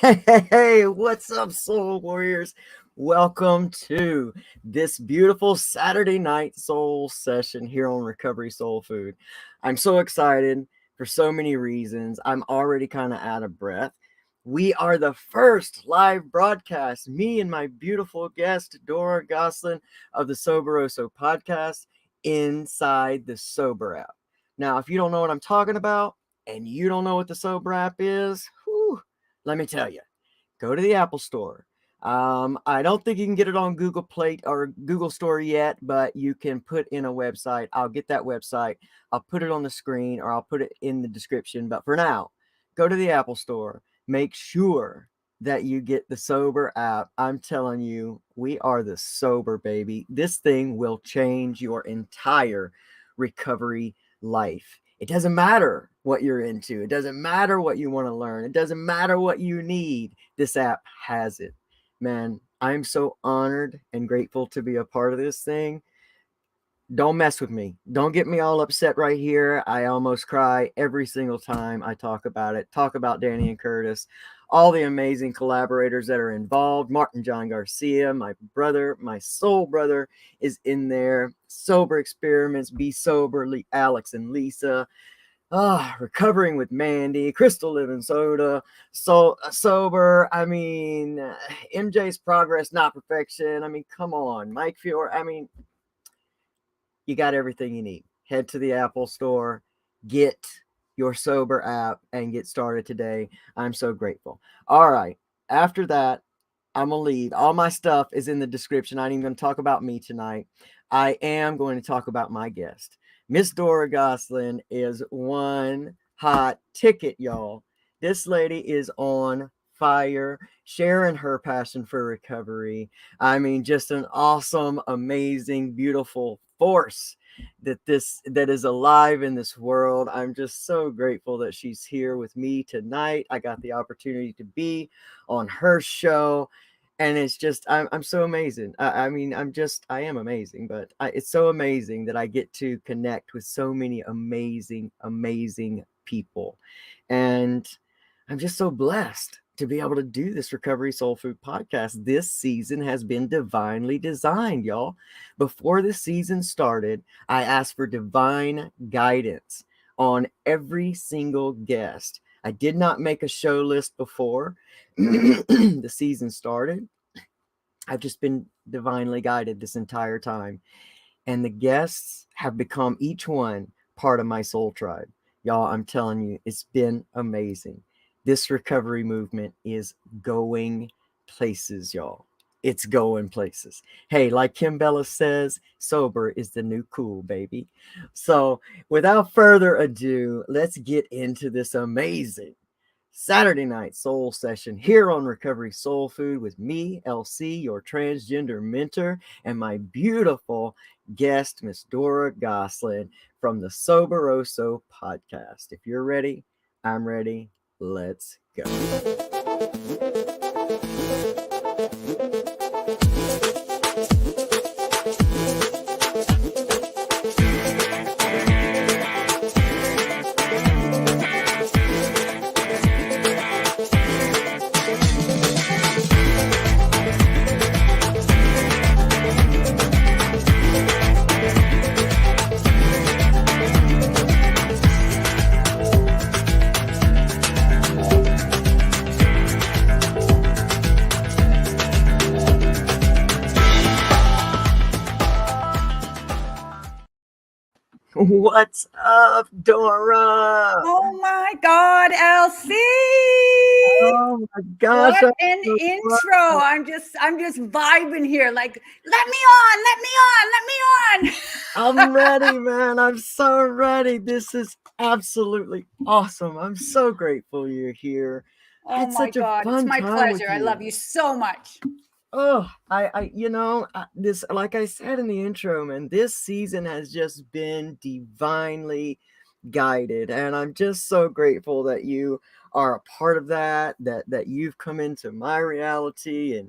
Hey, what's up, Soul Warriors? Welcome to this beautiful Saturday night soul session here on Recovery Soul Food. I'm so excited for so many reasons. I'm already kind of out of breath. We are the first live broadcast, me and my beautiful guest, Dora Gosselin of the Soberoso podcast, inside the Sober app. Now, if you don't know what I'm talking about and you don't know what the Sober app is, whew, let me tell you, go to the Apple Store. I don't think you can get it on Google Play or Google Store yet, but you can put in a website. I'll get that website. I'll put it on the screen or I'll put it in the description. But for now, go to the Apple Store. Make sure that you get the Sober app. I'm telling you, we are the Sober baby. This thing will change your entire recovery life. It doesn't matter what you're into. It doesn't matter what you want to learn. It doesn't matter what you need. This app has it. Man, I'm so honored and grateful to be a part of this thing. Don't mess with me. Don't get me all upset right here. I almost cry every single time I talk about it. Talk about Danny and Curtis, all the amazing collaborators that are involved. Martin John Garcia, my brother, my soul brother, is in there. Sober Experiments, Be Sober, Alex and Lisa. Recovering with Mandy, Crystal Living Soda, Sober. I mean, MJ's Progress, Not Perfection. I mean, come on. Mike Fiore. I mean, you got everything you need. Head to the Apple Store, get your Sober app, and get started today. I'm so grateful. All right. After that, I'm going to leave. All my stuff is in the description. I ain't even going to talk about me tonight. I am going to talk about my guest. Miss Dora Gosselin is one hot ticket, y'all. This lady is on fire, sharing her passion for recovery. I mean, just an awesome, amazing, beautiful force that is alive in this world. I'm just so grateful that she's here with me tonight. I got the opportunity to be on her show, and it's just I'm so amazing. I mean, I am amazing, but it's so amazing that I get to connect with so many amazing people, and I'm just so blessed to be able to do this Recovery Soul Food podcast. This season has been divinely designed, y'all. Before the season started, I asked for divine guidance on every single guest. I did not make a show list before the season started. I've just been divinely guided this entire time. And the guests have become each one part of my soul tribe. Y'all, I'm telling you, it's been amazing. This recovery movement is going places, y'all. It's going places. Hey, like Kim Bella says, sober is the new cool, baby. So, without further ado, let's get into this amazing Saturday night soul session here on Recovery Soul Food with me, LC, your transgender mentor, and my beautiful guest, Miss Dora Gosselin from the Soberoso podcast. If you're ready, I'm ready. Let's go. What's up, Dora? Oh my God, LC! Oh my gosh. What an intro. I'm just vibing here. Like, let me on, let me on, let me on. I'm ready, man. I'm so ready. This is absolutely awesome. I'm so grateful you're here. I Oh had my such a God, it's fun my time with pleasure. I love you. you so much. Oh, this, like I said in the intro, man, this season has just been divinely guided, and I'm just so grateful that you are a part of that you've come into my reality,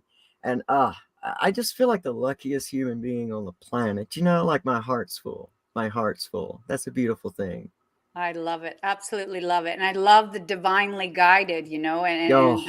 and I just feel like the luckiest human being on the planet. Like my heart's full. My heart's full. That's a beautiful thing. I love it. Absolutely love it. And I love the divinely guided, Oh,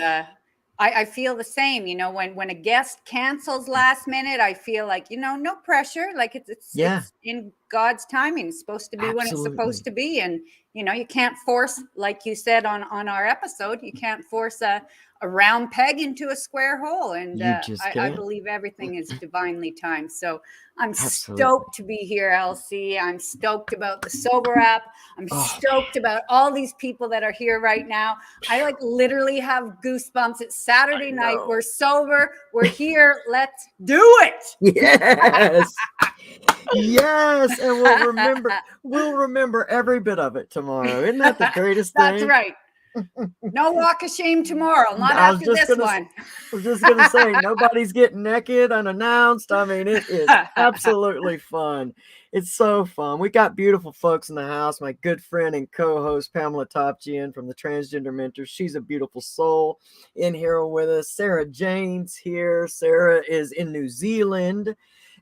I feel the same, when a guest cancels last minute, I feel like, no pressure. Like Yeah, it's in God's timing. It's supposed to be when it's supposed absolutely. to be. And, you can't force, like you said on our episode, you can't force a round peg into a square hole. And You just I can't. believe everything is divinely timed. So I'm Absolutely. stoked to be here, Elsie. I'm stoked about the Sober app. I'm Oh, stoked about all these people that are here right now. I like literally have goosebumps. It's I Saturday night. know. We're sober. We're here. Let's do it. Yes. Yes, and we'll remember every bit of it tomorrow. Isn't that the greatest That's thing? right. No walk of shame tomorrow. Not I was after just this gonna one. I was just gonna say nobody's getting naked unannounced. I mean, it is absolutely fun. It's so fun. We got beautiful folks in the house. My good friend and co-host Pamela Topchian from the Transgender Mentors. She's a beautiful soul in here with us. Sarah Jane's here. Sarah is in New Zealand,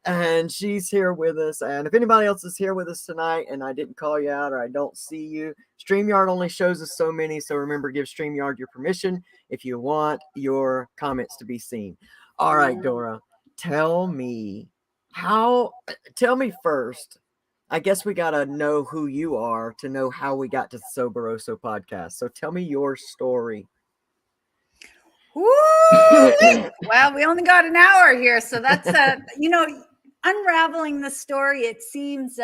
and she's here with us. And if anybody else is here with us tonight and I didn't call you out or I don't see you, StreamYard only shows us so many. So remember, give StreamYard your permission if you want your comments to be seen. All right, Dora, tell me tell me first. I guess we got to know who you are to know how we got to the Soberoso podcast. So tell me your story. Well, we only got an hour here, so that's unraveling the story. It seems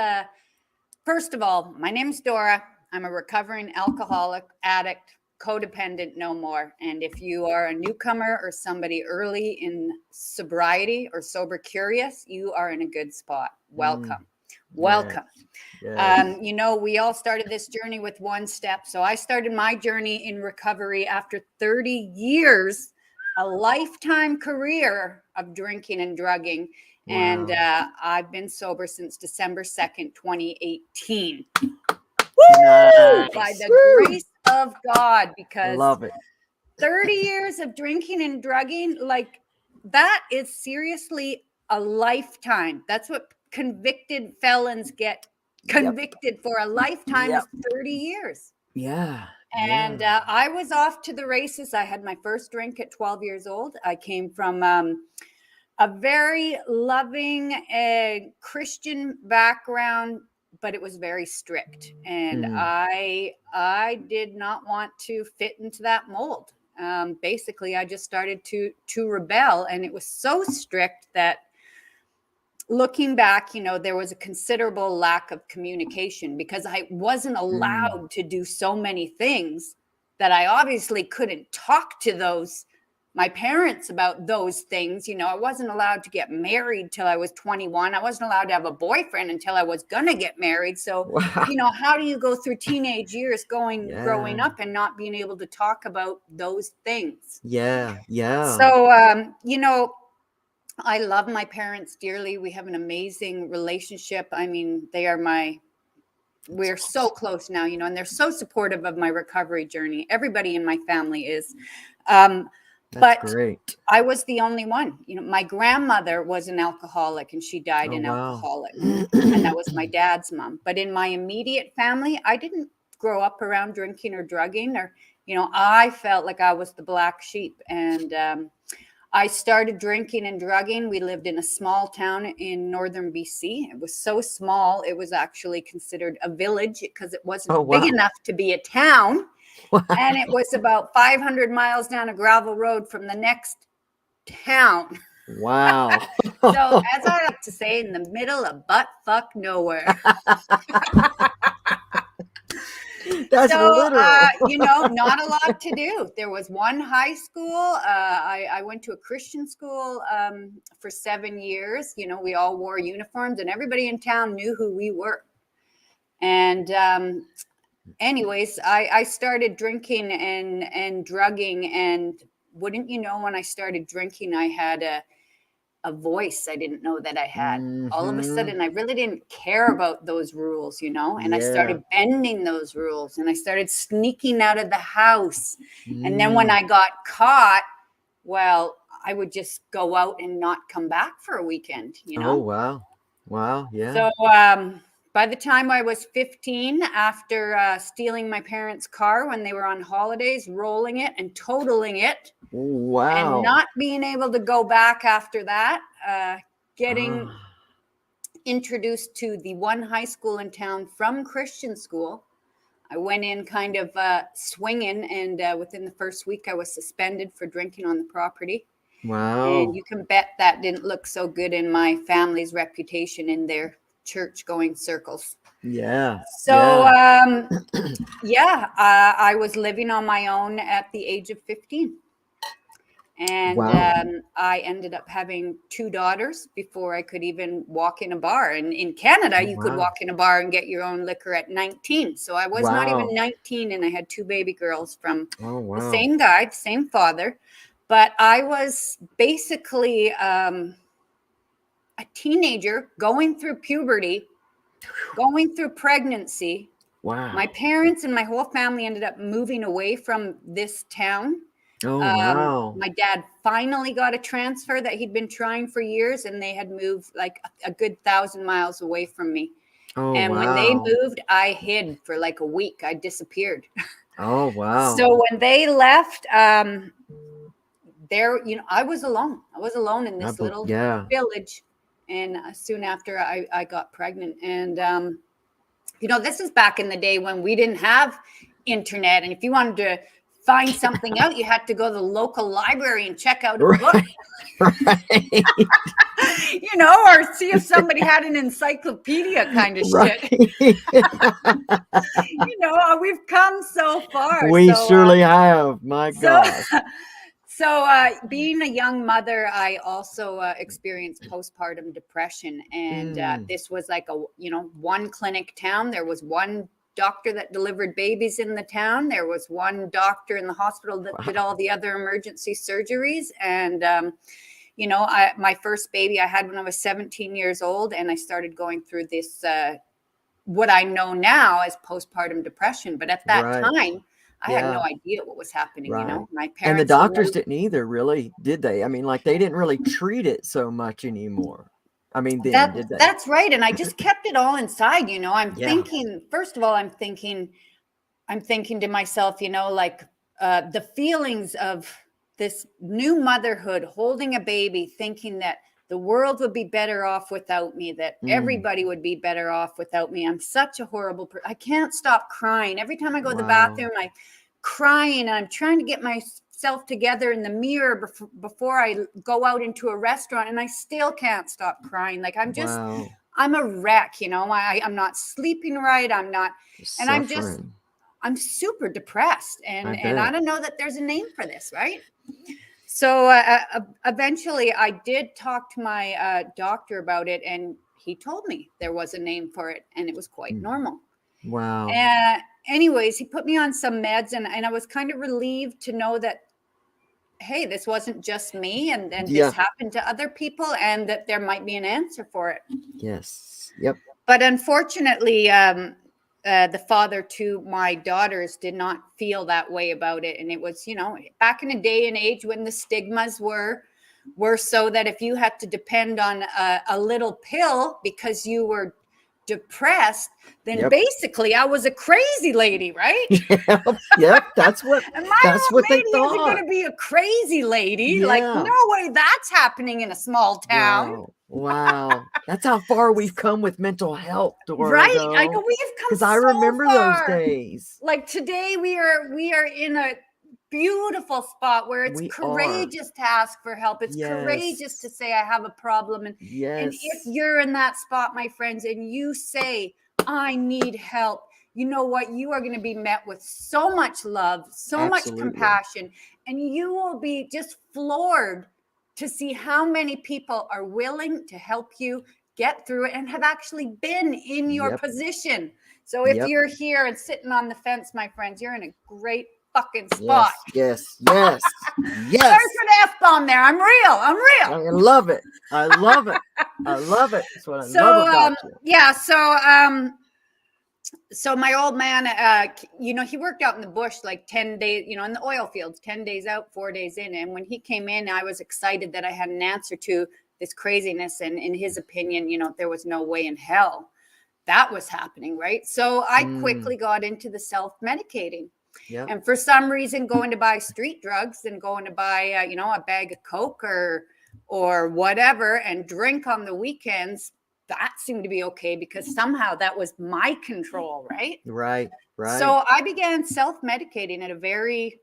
first of all, my name's Dora. I'm a recovering alcoholic, addict, codependent, no more. And if you are a newcomer or somebody early in sobriety or sober curious, you are in a good spot. Welcome. Welcome. Yes. We all started this journey with one step. So I started my journey in recovery after 30 years, a lifetime career of drinking and drugging. Wow. And I've been sober since December 2nd, 2018. Woo! Nice. By the grace of God, because Love it. 30 years of drinking and drugging, like that is seriously a lifetime. That's what convicted felons get convicted for. A lifetime is 30 years. Yeah. And I was off to the races. I had my first drink at 12 years old. I came from a very loving Christian background, but it was very strict. And I did not want to fit into that mold. Basically, I just started to rebel, and it was so strict that looking back, there was a considerable lack of communication because I wasn't allowed to do so many things that I obviously couldn't talk to my parents about those things. I wasn't allowed to get married till I was 21. I wasn't allowed to have a boyfriend until I was going to get married. So, how do you go through teenage years growing up and not being able to talk about those things? Yeah. Yeah. So, I love my parents dearly. We have an amazing relationship. I mean, we're so close now, and they're so supportive of my recovery journey. Everybody in my family is. But great. I was the only one. My grandmother was an alcoholic and she died an alcoholic. And that was my dad's mom. But in my immediate family, I didn't grow up around drinking or drugging or, I felt like I was the black sheep. And I started drinking and drugging. We lived in a small town in northern BC. It was so small, it was actually considered a village because it wasn't big enough to be a town. Wow. And it was about 500 miles down a gravel road from the next town. Wow. So, as I like to say, in the middle of butt fuck nowhere. That's literal. Not a lot to do. There was one high school. I went to a Christian school for 7 years. We all wore uniforms and everybody in town knew who we were. And anyways, I started drinking and drugging. And wouldn't you know, when I started drinking, I had a voice I didn't know that I had. All of a sudden, I really didn't care about those rules, and I started bending those rules and I started sneaking out of the house. And then when I got caught, well, I would just go out and not come back for a weekend, Oh, wow. Wow. Yeah. So, by the time I was 15, after stealing my parents' car when they were on holidays, rolling it and totaling it, and Wow. not being able to go back after that, getting introduced to the one high school in town from Christian school. I went in kind of swinging, and within the first week, I was suspended for drinking on the property. Wow. And you can bet that didn't look so good in my family's reputation in their church-going circles. Yeah. So, yeah. I was living on my own at the age of 15. And Wow. I ended up having 2 daughters before I could even walk in a bar. And in Canada, you could Wow. walk in a bar and get your own liquor at 19. So I was not even Wow. 19, and I had 2 baby girls from Oh, the wow. same guy, the same father. But I was basically a teenager going through puberty, going through pregnancy. Wow. My parents and my whole family ended up moving away from this town. Oh, wow. My dad finally got a transfer that he'd been trying for years, and they had moved like a good 1,000 miles away from me. Oh, And when they wow. moved, I hid for like a week. I disappeared. Oh, wow. So when they left, there, I was alone. I was alone in this little Yeah. village. And soon after I got pregnant. And, this is back in the day when we didn't have internet. And if you wanted to find something out, you had to go to the local library and check out a book. Right. Or see if somebody had an encyclopedia kind of shit. We've come so far. We surely have. My God. So being a young mother, I also experienced postpartum depression. And this was like one clinic town. There was one doctor that delivered babies in the town. There was one doctor in the hospital that did all the other emergency surgeries. And, my first baby I had when I was 17 years old, and I started going through this, what I know now as postpartum depression. But at that time, I had no idea what was happening. Right. My parents and the doctors didn't either, really, did they? I mean, like, they didn't really treat it so much anymore. I mean, then, did they? That's right. And I just kept it all inside. I'm thinking, first of all, I'm thinking to myself, the feelings of this new motherhood, holding a baby, thinking that the world would be better off without me, that everybody would be better off without me. I'm such a horrible person. I can't stop crying. Every time I go to the bathroom, I'm crying, and I'm trying to get myself together in the mirror before I go out into a restaurant, and I still can't stop crying. Like, I'm a wreck, I'm not sleeping right. I'm not, and I'm super depressed, and I don't know that there's a name for this, right? So eventually I did talk to my doctor about it, and he told me there was a name for it, and it was quite normal. Wow. Anyways, he put me on some meds, and I was kind of relieved to know that, hey, this wasn't just me, and this happened to other people, and that there might be an answer for it. Yes. Yep. But unfortunately, the father to my daughters did not feel that way about it. And it was, back in a day and age when the stigmas were so that if you had to depend on a little pill because you were depressed, then basically I was a crazy lady, right? Yep. That's what they thought. Isn't going to be a crazy lady. Like, no way that's happening in a small town. Wow. That's how far we've come with mental health, Dora. Right. I know we've come because I remember those days. Like, today we are in a beautiful spot where it's courageous to ask for help. It's courageous to say I have a problem. And if you're in that spot, my friends, and you say, I need help, you know what? You are going to be met with so much love, so much compassion, and you will be just floored to see how many people are willing to help you get through it and have actually been in your position. So if you're here and sitting on the fence, my friends, you're in a great fucking spot. Yes. Sorry for the F-bomb there. I'm real. I love it. That's what I love about you. Yeah. So my old man, he worked out in the bush like 10 days, in the oil fields, 10 days out, 4 days in. And when he came in, I was excited that I had an answer to this craziness. And in his opinion, there was no way in hell that was happening, right? So I quickly got into the self-medicating. Yep. And for some reason, going to buy street drugs and going to buy, a bag of Coke or whatever and drink on the weekends, that seemed to be okay because somehow that was my control, right? Right. So I began self-medicating at a very,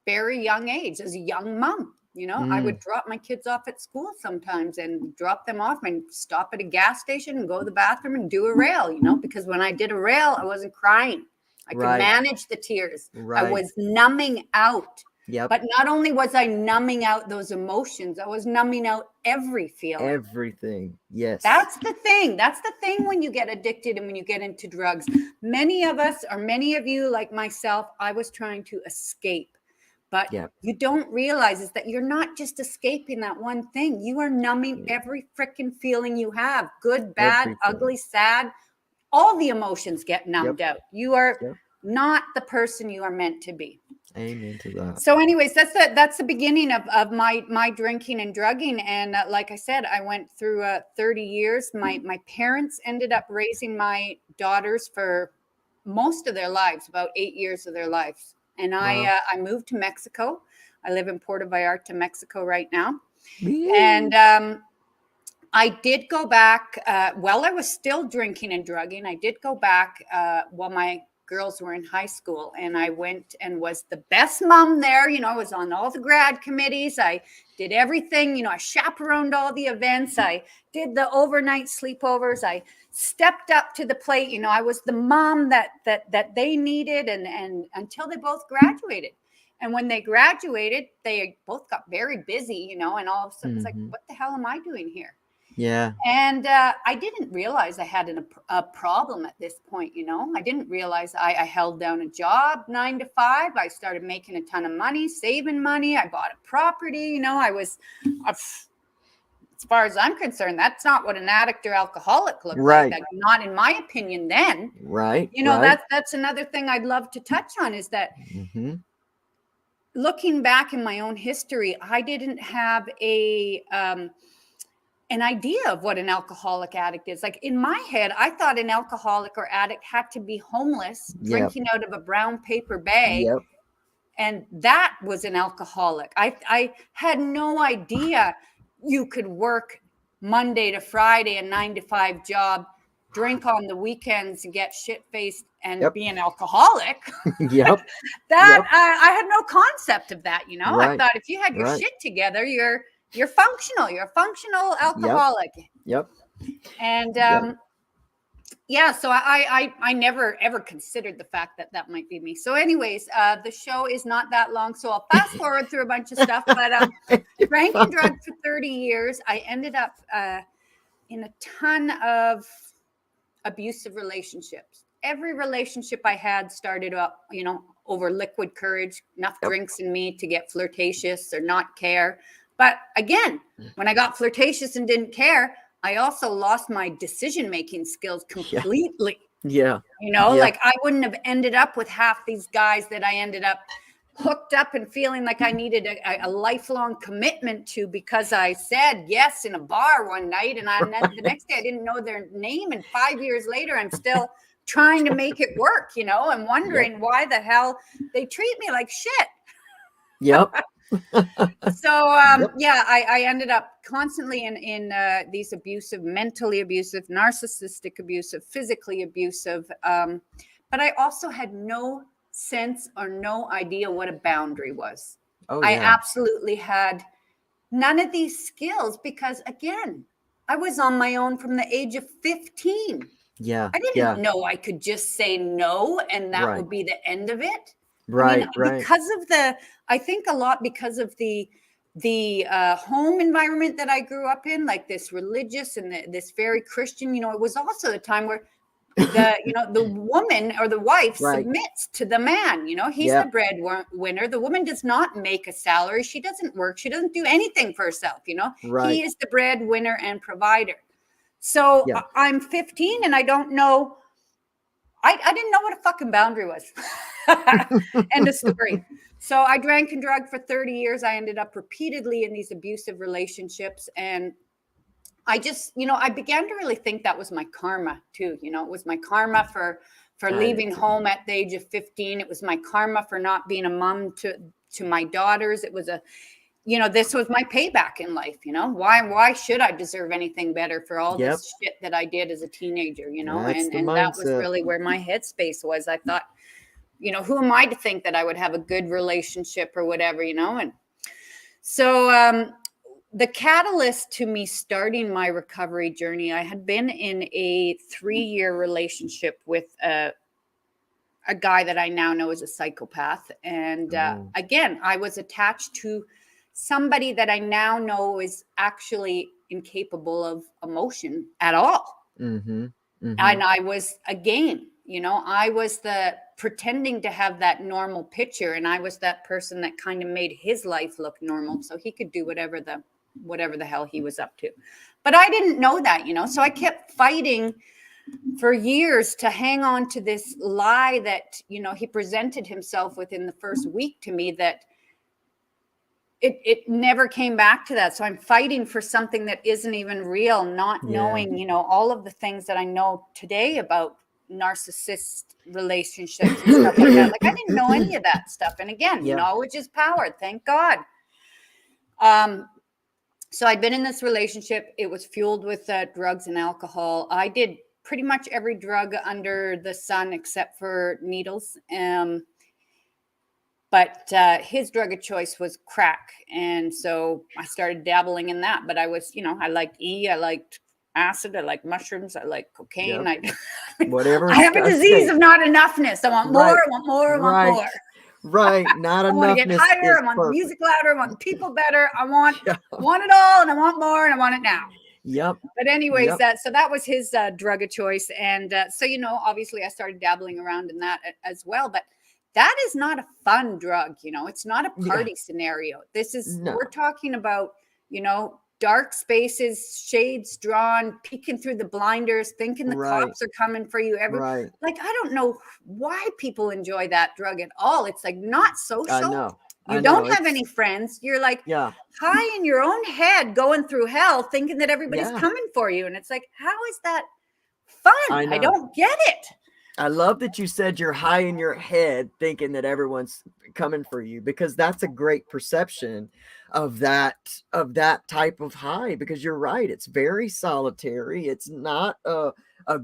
very young age as a young mom. I would drop my kids off at school sometimes and drop them off and stop at a gas station and go to the bathroom and do a rail, because when I did a rail, I wasn't crying. I could manage the tears. I was numbing out. Yep. But not only was I numbing out those emotions, I was numbing out every feeling. Everything. Yes. That's the thing. That's the thing when you get addicted and when you get into drugs. Many of us, or many of you like myself, I was trying to escape. But you don't realize is that you're not just escaping that one thing. You are numbing every freaking feeling you have. Good, bad, ugly, sad. All the emotions get numbed out. You are not the person you are meant to be. Amen to that. So anyways, that's the beginning of my drinking and drugging. And like I said, I went through 30 years. My parents ended up raising my daughters for most of their lives, about 8 years of their lives. And I moved to Mexico. I live in Puerto Vallarta, Mexico right now. And I did go back while I was still drinking and drugging. I did go back while my girls were in high school, and I went and was the best mom there. I was on all the grad committees. I did everything. I chaperoned all the events. I did the overnight sleepovers. I stepped up to the plate. I was the mom that they needed, and until they both graduated. And when they graduated, they both got very busy, and all of a sudden it's like, what the hell am I doing here? Yeah. And I didn't realize I had a problem at this point. I didn't realize I held down a job 9 to 5. I started making a ton of money, saving money. I bought a property. I was, as far as I'm concerned, that's not what an addict or alcoholic looks like. Like, not in my opinion then. Right. That's another thing I'd love to touch on is that looking back in my own history, I didn't have an idea of what an alcoholic addict is. Like in my head, I thought an alcoholic or addict had to be homeless, drinking out of a brown paper bag. And that was an alcoholic. I had no idea you could work Monday to Friday, a 9 to 5 job, drink on the weekends and get shit-faced and be an alcoholic. I had no concept of that. I thought if you had your shit together, you're functional. You're a functional alcoholic. And so I never ever considered the fact that might be me. So anyways, the show is not that long, so I'll fast forward through a bunch of stuff. But drank and drugged for 30 years. I ended up in a ton of abusive relationships. Every relationship I had started up, over liquid courage, enough drinks in me to get flirtatious or not care. But again, when I got flirtatious and didn't care, I also lost my decision-making skills completely. Like I wouldn't have ended up with half these guys that I ended up hooked up and feeling like I needed a lifelong commitment to because I said yes in a bar one night. And the next day I didn't know their name. And 5 years later, I'm still trying to make it work, and wondering why the hell they treat me like shit. So, I ended up constantly in these abusive, mentally abusive, narcissistic abusive, physically abusive. But I also had no sense or no idea what a boundary was. I absolutely had none of these skills because, again, I was on my own from the age of 15. I didn't know I could just say no and that would be the end of it. Because of I think a lot because of the home environment that I grew up in, like this religious and this very Christian, it was also a time where the woman or the wife submits to the man, he's the breadwinner. The woman does not make a salary. She doesn't work. She doesn't do anything for herself. He is the breadwinner and provider. So I'm 15 and I don't know. I didn't know what a fucking boundary was. End of story. So I drank and drugged for 30 years. I ended up repeatedly in these abusive relationships. And I just, I began to really think that was my karma too. It was my karma for I did leaving too. home at the age of 15. It was my karma for not being a mom to my daughters. It was this was my payback in life. Why should I deserve anything better for all Yep. this shit that I did as a teenager, That's the and that was mindset. really where my headspace was. I thought, who am I to think that I would have a good relationship or whatever, and so the catalyst to me starting my recovery journey, I had been in a 3-year relationship with a guy that I now know is a psychopath. And again, I was attached to somebody that I now know is actually incapable of emotion at all. Mm-hmm. Mm-hmm. And I was, again, I was the pretending to have that normal picture, and I was that person that kind of made his life look normal so he could do whatever the hell he was up to. But I didn't know that, so I kept fighting for years to hang on to this lie that, he presented himself within the first week to me, that it never came back to that. So I'm fighting for something that isn't even real, not knowing, all of the things that I know today about narcissist relationships and stuff like that. Like, I didn't know any of that stuff. And again, knowledge is power. Thank God. So I'd been in this relationship. It was fueled with drugs and alcohol. I did pretty much every drug under the sun except for needles. But his drug of choice was crack. And so I started dabbling in that. But I was, I liked I liked acid, I liked mushrooms, I liked cocaine. Yep. Whatever. I have a disease of not enoughness. I want more, I want more, I want more. Right. Not enough. I want to get higher. I want the music louder. I want people better. I want it all, and I want more, and I want it now. Yep. But anyways, that was his drug of choice. And so, obviously I started dabbling around in that as well. But that is not a fun drug. It's not a party scenario. This is, we're talking about, dark spaces, shades drawn, peeking through the blinders, thinking the cops are coming for you. Like, I don't know why people enjoy that drug at all. It's like not social. I know. You don't have any friends. You're like high in your own head, going through hell, thinking that everybody's coming for you. And it's like, how is that fun? I don't get it. I love that you said you're high in your head thinking that everyone's coming for you, because that's a great perception of that type of high, because you're right. It's very solitary. It's not a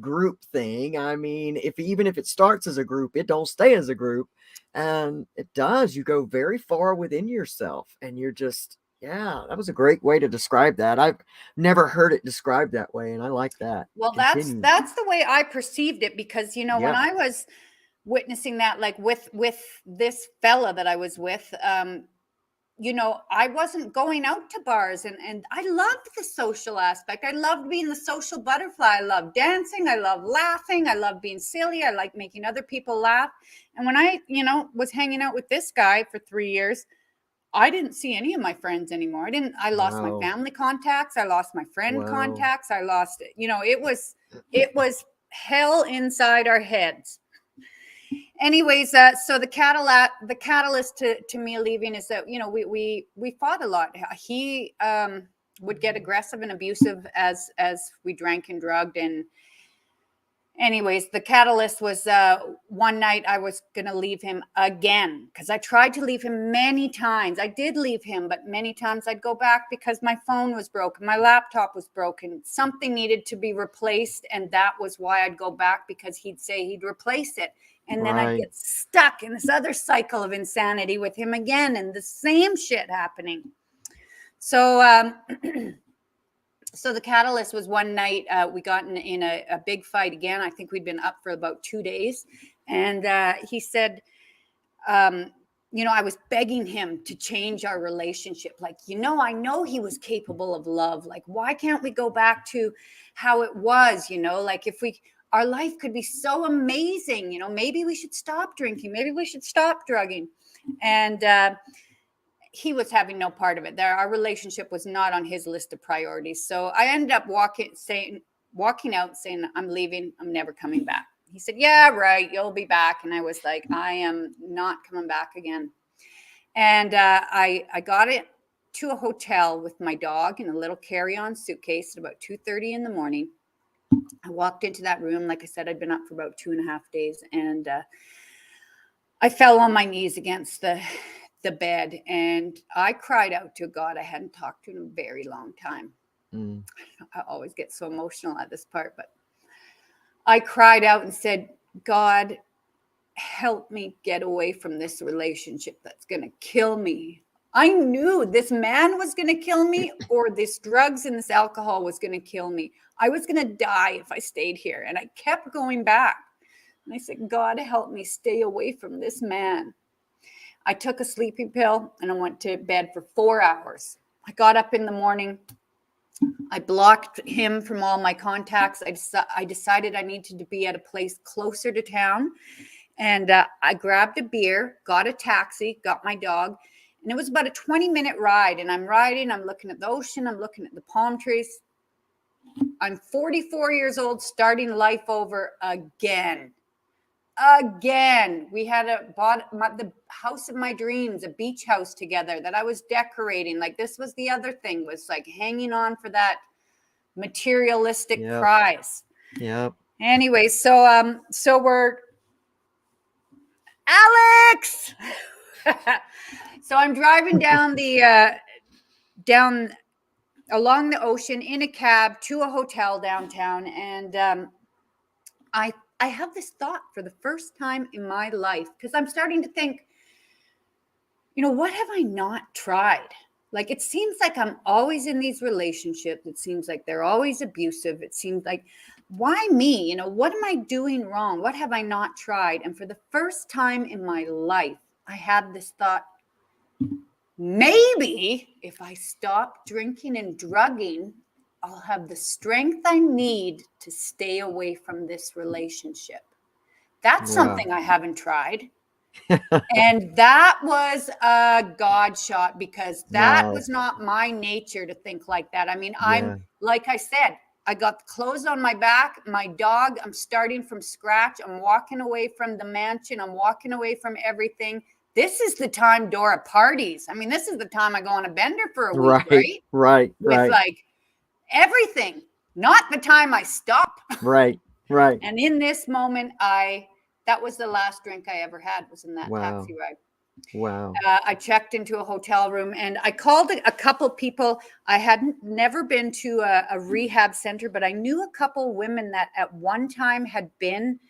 group thing. I mean, even if it starts as a group, it don't stay as a group. And it does. You go very far within yourself, and you're just, that was a great way to describe that. I've never heard it described that way, and I like that. Well, that's the way I perceived it, because when I was witnessing that, like with this fella that I was with, I wasn't going out to bars, and I loved the social aspect. I loved being the social butterfly. I loved dancing. I loved laughing. I loved being silly. I liked making other people laugh. And when I, was hanging out with this guy for 3 years, I didn't see any of my friends anymore. I lost my family contacts. I lost my friend contacts. I lost it. It was hell inside our heads. Anyways, so the catalyst to me leaving is that, we fought a lot. He would get aggressive and abusive as we drank and drugged. And anyways, the catalyst was one night I was going to leave him again, because I tried to leave him many times. I did leave him, but many times I'd go back because my phone was broken. My laptop was broken. Something needed to be replaced. And that was why I'd go back, because he'd say he'd replace it. And then I'd get stuck in this other cycle of insanity with him again, and the same shit happening. So, so the catalyst was one night we got in a big fight again. I think we'd been up for about 2 days. And he said, I was begging him to change our relationship. Like, I know he was capable of love. Like, why can't we go back to how it was? Like, if our life could be so amazing, maybe we should stop drinking. Maybe we should stop drugging. And he was having no part of it. Our relationship was not on his list of priorities. So I ended up walking out saying, I'm leaving. I'm never coming back. He said, yeah, right. You'll be back. And I was like, I am not coming back again. And I got it to a hotel with my dog in a little carry-on suitcase at about 2:30 in the morning. I walked into that room. Like I said, I'd been up for about 2.5 days, and I fell on my knees against the bed, and I cried out to God I hadn't talked to in a very long time. I always get so emotional at this part, but I cried out and said, God, help me get away from this relationship that's going to kill me. I knew this man was going to kill me, or this drugs and this alcohol was going to kill me. I was going to die if I stayed here. And I kept going back. And I said, God, help me stay away from this man. I took a sleeping pill and I went to bed for 4 hours. I got up in the morning. I blocked him from all my contacts. I decided I needed to be at a place closer to town. And I grabbed a beer, got a taxi, got my dog. And it was about a 20-minute ride. And I'm riding, I'm looking at the ocean, I'm looking at the palm trees. I'm 44 years old, starting life over again. We had bought the house of my dreams, a beach house together that I was decorating. Like, this was the other thing, was like hanging on for that materialistic prize. Yep. Anyway, so we're Alex. So I'm driving down along the ocean in a cab to a hotel downtown, and I have this thought for the first time in my life, because I'm starting to think, what have I not tried? Like, it seems like I'm always in these relationships. It seems like they're always abusive. It seems like, why me? What am I doing wrong? What have I not tried? And for the first time in my life, I had this thought, maybe if I stop drinking and drugging, I'll have the strength I need to stay away from this relationship. That's something I haven't tried. And that was a God shot, because that was not my nature to think like that. I mean, I'm, like I said, I got the clothes on my back, my dog, I'm starting from scratch. I'm walking away from the mansion. I'm walking away from everything. This is the time Dora parties. I mean, this is the time I go on a bender for a week, right? With like everything, not the time I stop. Right. And in this moment, that was the last drink I ever had, was in that taxi ride. Wow. I checked into a hotel room, and I called a couple people. I had never been to a rehab center, but I knew a couple women that at one time had been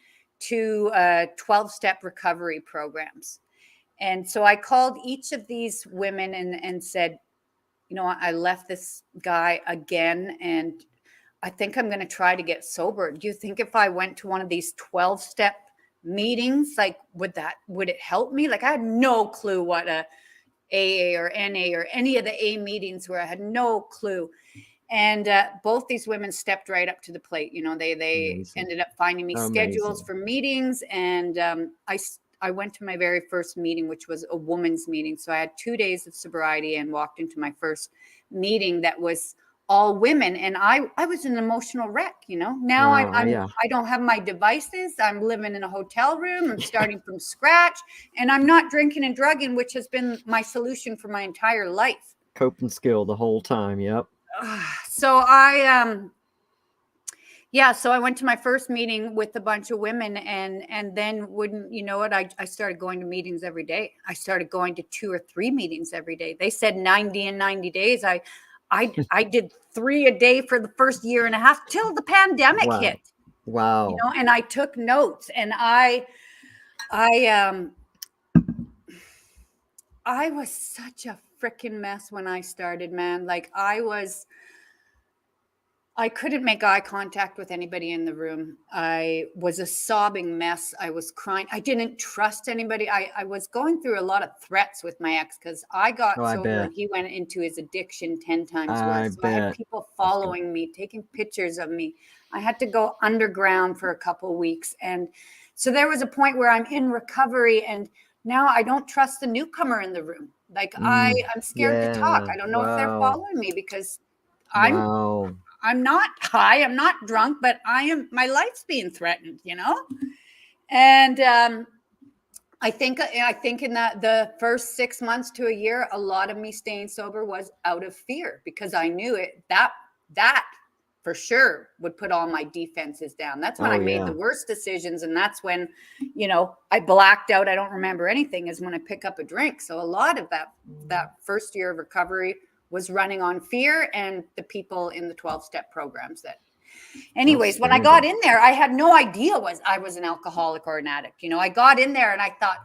to 12-step recovery programs. And so I called each of these women and said, I left this guy again, and I think I'm going to try to get sober. Do you think if I went to one of these 12-step meetings, like, would it help me? Like, I had no clue what a AA or NA or any of the A meetings were. I had no clue. And both these women stepped right up to the plate. They ended up finding me schedules for meetings. And I went to my very first meeting, which was a woman's meeting. So I had 2 days of sobriety and walked into my first meeting that was all women. And I was an emotional wreck. Now I don't have my devices. I'm living in a hotel room. I'm starting from scratch, and I'm not drinking and drugging, which has been my solution for my entire life. Coping skill the whole time. Yep. So so I went to my first meeting with a bunch of women, and then wouldn't you know it, I started going to meetings every day. I started going to 2 or 3 meetings every day. They said 90 in 90 days. I did 3 a day for the first year and a half till the pandemic hit. Wow. And I took notes, and I was such a freaking mess when I started, man. Like, I couldn't make eye contact with anybody in the room. I was a sobbing mess. I was crying. I didn't trust anybody. I was going through a lot of threats with my ex, because I got sober and he went into his addiction 10 times worse. So I had people following me, taking pictures of me. I had to go underground for a couple of weeks. And so there was a point where I'm in recovery, and now I don't trust the newcomer in the room. Like, I'm scared to talk. I don't know if they're following me, because I'm not high, I'm not drunk, but my life's being threatened, And I think in the first 6 months to a year, a lot of me staying sober was out of fear, because I knew that for sure would put all my defenses down. That's when I made the worst decisions, and that's when, I blacked out. I don't remember anything, is when I pick up a drink. So a lot of that first year of recovery was running on fear and the people in the 12-step programs that. Anyways, when I got in there, I had no idea I was an alcoholic or an addict. I got in there and I thought,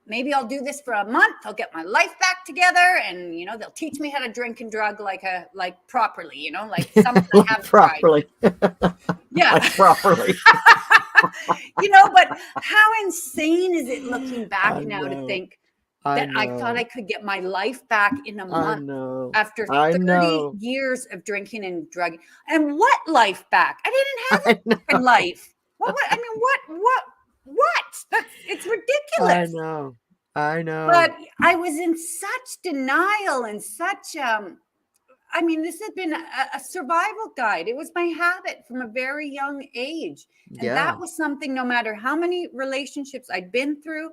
maybe I'll do this for a month. I'll get my life back together, and they'll teach me how to drink and drug like properly. Like something I haven't properly. tried. Yeah, like properly. But how insane is it looking back now to think that I thought I could get my life back in a month after 30 years of drinking and drugging. And what life back? I didn't have a life. What? I mean, what? It's ridiculous. I know. But I was in such denial and such, this has been a survival guide. It was my habit from a very young age. And that was something, no matter how many relationships I'd been through,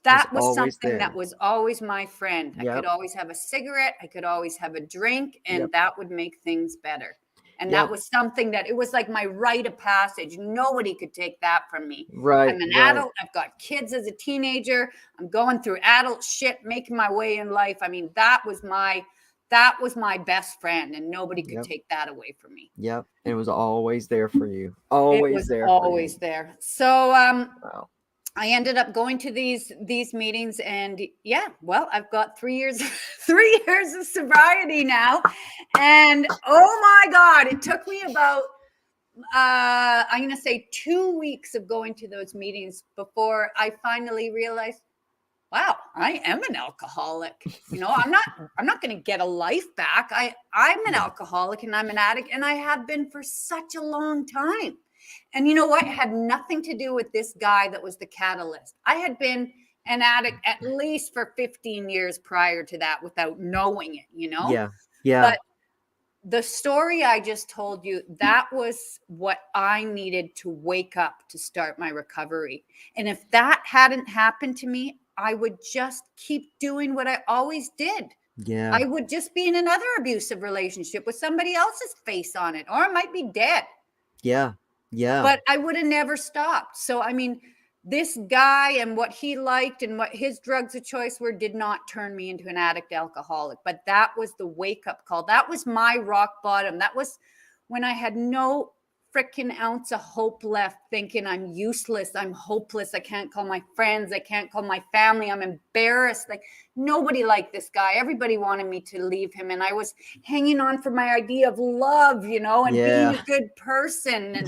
that was something that was always my friend. I could always have a cigarette. I could always have a drink, and that would make things better. And that was something that it was like my rite of passage. Nobody could take that from me. Right. I'm an adult. I've got kids as a teenager. I'm going through adult shit, making my way in life. That was my best friend, and nobody could take that away from me. Yep. It was always there for you. Always there. So wow. I ended up going to these meetings, and I've got 3 years of sobriety now. And oh my God, it took me about I'm going to say 2 weeks of going to those meetings before I finally realized, wow, I am an alcoholic. I'm not going to get a life back. I'm an alcoholic, and I'm an addict, and I have been for such a long time. And you know what? It had nothing to do with this guy that was the catalyst. I had been an addict at least for 15 years prior to that without knowing it, Yeah. But the story I just told you, that was what I needed to wake up to start my recovery. And if that hadn't happened to me, I would just keep doing what I always did. Yeah. I would just be in another abusive relationship with somebody else's face on it, or I might be dead. Yeah. Yeah. But I would have never stopped. So, this guy and what he liked and what his drugs of choice were did not turn me into an addict alcoholic. But that was the wake-up call. That was my rock bottom. That was when I had no freaking ounce of hope left, thinking I'm useless, I'm hopeless, I can't call my friends, I can't call my family, I'm embarrassed. Like, nobody liked this guy. Everybody wanted me to leave him, and I was hanging on for my idea of love, and being a good person, and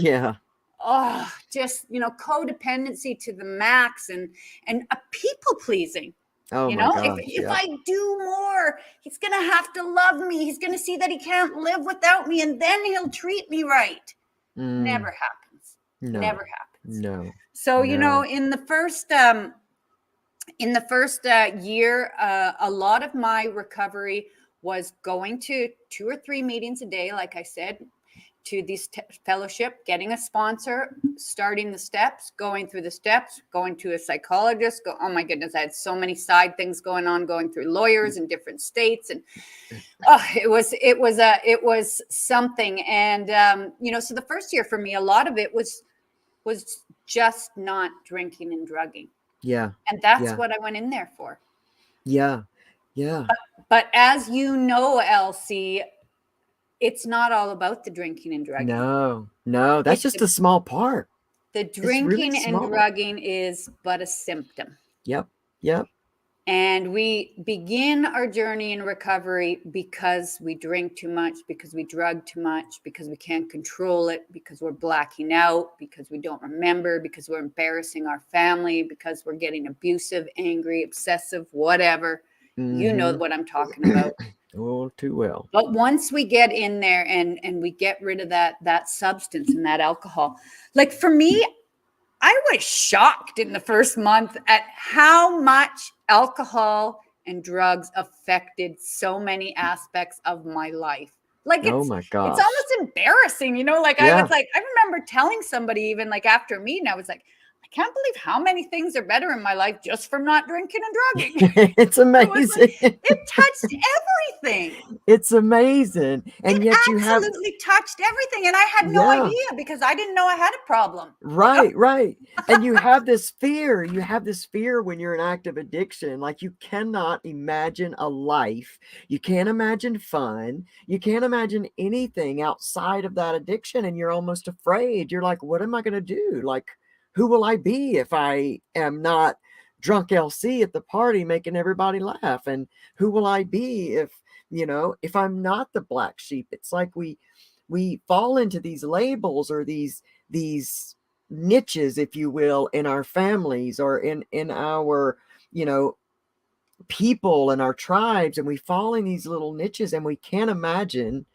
just codependency to the max, and a people pleasing. Oh my gosh, if I do more, he's gonna have to love me. He's gonna see that he can't live without me, and then he'll treat me right. Never happens. Never happens. No. So, in the first year, a lot of my recovery was going to 2 or 3 meetings a day, like I said, to these fellowship, getting a sponsor, starting the steps, going through the steps, going to a psychologist. Oh my goodness, I had so many side things going on, going through lawyers in different states, and it was something. And so the first year for me, a lot of it was just not drinking and drugging. Yeah, and that's what I went in there for. Yeah. But as you know, Elsie, it's not all about the drinking and drugging. No, that's just a small part. The drinking and drugging is but a symptom. Yep. And we begin our journey in recovery because we drink too much, because we drug too much, because we can't control it, because we're blacking out, because we don't remember, because we're embarrassing our family, because we're getting abusive, angry, obsessive, whatever. Mm-hmm. You know what I'm talking about. Oh, too well. But once we get in there and we get rid of that substance and that alcohol, like for me, I was shocked in the first month at how much alcohol and drugs affected so many aspects of my life. Like, oh my gosh, it's almost embarrassing, I was like, I remember telling somebody even like after a meeting, I was like, I can't believe how many things are better in my life just from not drinking and drugging. It's amazing. It touched everything. It's amazing. And It yet you have, absolutely touched everything. And I had no yeah. idea because I didn't know I had a problem. Right, right. And you have this fear. You have this fear when you're in active addiction. Like you cannot imagine a life. You can't imagine fun. You can't imagine anything outside of that addiction. And you're almost afraid. You're like, what am I going to do? Like, who will I be if I am not drunk LC at the party making everybody laugh? And who will I be if, if I'm not the black sheep? It's like we fall into these labels or these niches, if you will, in our families or in our, people and our tribes, and we fall in these little niches and we can't imagine,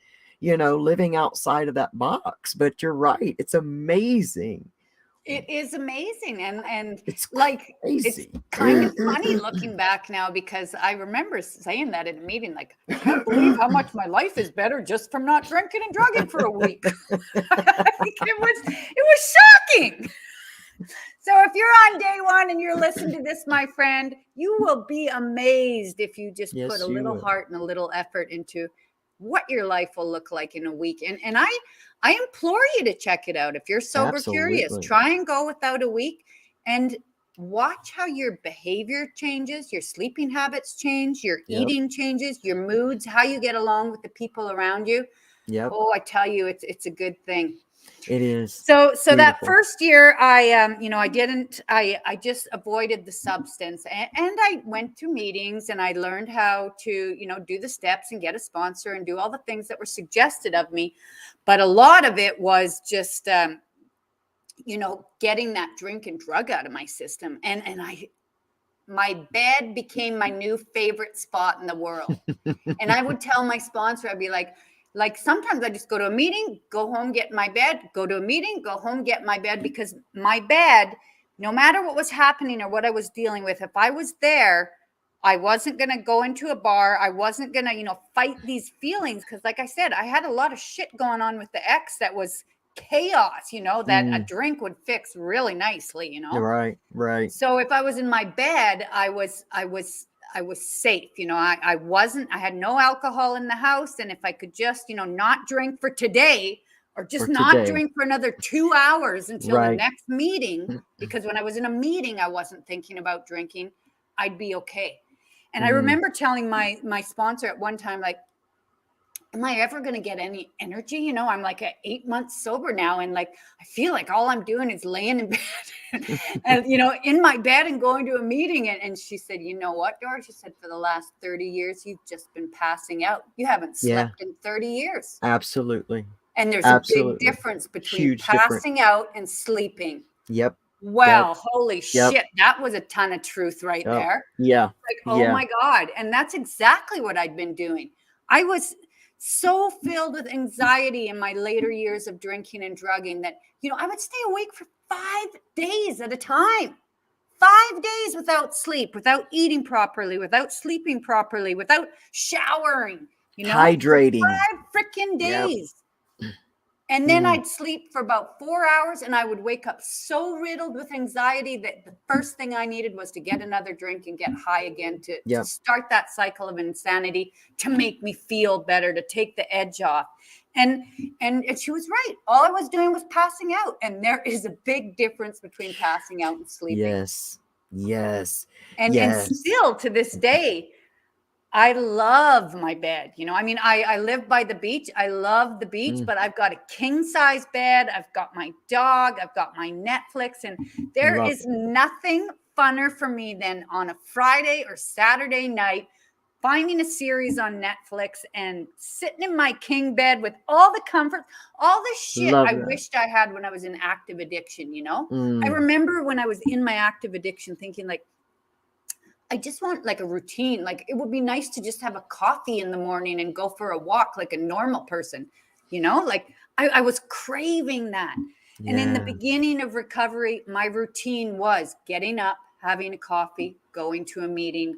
living outside of that box. But you're right, it's amazing. It is amazing. And It's like, crazy. it's kind of funny looking back now, because I remember saying that in a meeting, like, I can't believe how much my life is better just from not drinking and drugging for a week. It was shocking. So if you're on day one and you're listening to this, my friend, you will be amazed if you just Yes, put a you little will. heart and a little effort into what your life will look like in a week. And I implore you to check it out. If you're sober curious, Absolutely. try and go without a week and watch how your behavior changes, your sleeping habits change, your Yep. eating changes, your moods, how you get along with the people around you. Yep. Oh, I tell you, it's a good thing. It is. So that Beautiful. first year, I just avoided the substance, and I went to meetings and I learned how to, do the steps and get a sponsor and do all the things that were suggested of me. But a lot of it was just, getting that drink and drug out of my system. And my bed became my new favorite spot in the world. And I would tell my sponsor, I'd be like sometimes I just go to a meeting, go home, get in my bed, go to a meeting, go home, get in my bed, because my bed, no matter what was happening or what I was dealing with, if I was there, I wasn't going to go into a bar. I wasn't going to, fight these feelings. Because like I said, I had a lot of shit going on with the ex that was chaos, that a drink would fix really nicely. Right, right. So if I was in my bed, I was safe. I had no alcohol in the house. And if I could just, not drink for today, or just not drink for another 2 hours until the next meeting, because when I was in a meeting, I wasn't thinking about drinking, I'd be okay. And I remember telling my sponsor at one time, like, am I ever going to get any energy? I'm like 8 months sober now. And like, I feel like all I'm doing is laying in bed and, in my bed and going to a meeting. And she said, you know what, Dora? She said, for the last 30 years, you've just been passing out. You haven't slept in 30 years. Absolutely. And there's a big difference between passing out and sleeping. Yep. Well, holy shit. That was a ton of truth right there. Yeah. Like, oh my God. And that's exactly what I'd been doing. I was so filled with anxiety in my later years of drinking and drugging that, I would stay awake for 5 days at a time. 5 days without sleep, without eating properly, without sleeping properly, without showering, hydrating. 5 freaking days. And then I'd sleep for about 4 hours and I would wake up so riddled with anxiety that the first thing I needed was to get another drink and get high again to start that cycle of insanity, to make me feel better, to take the edge off. And she was right. All I was doing was passing out. And there is a big difference between passing out and sleeping. Yes. And still to this day, I love my bed. I live by the beach. I love the beach, but I've got a king size bed. I've got my dog. I've got my Netflix. And there is nothing funner for me than on a Friday or Saturday night, finding a series on Netflix and sitting in my king bed with all the comfort, all the shit I wished I had when I was in active addiction. I remember when I was in my active addiction thinking, like, I just want like a routine. Like, it would be nice to just have a coffee in the morning and go for a walk like a normal person, like I was craving that. Yeah. And in the beginning of recovery, my routine was getting up, having a coffee, going to a meeting,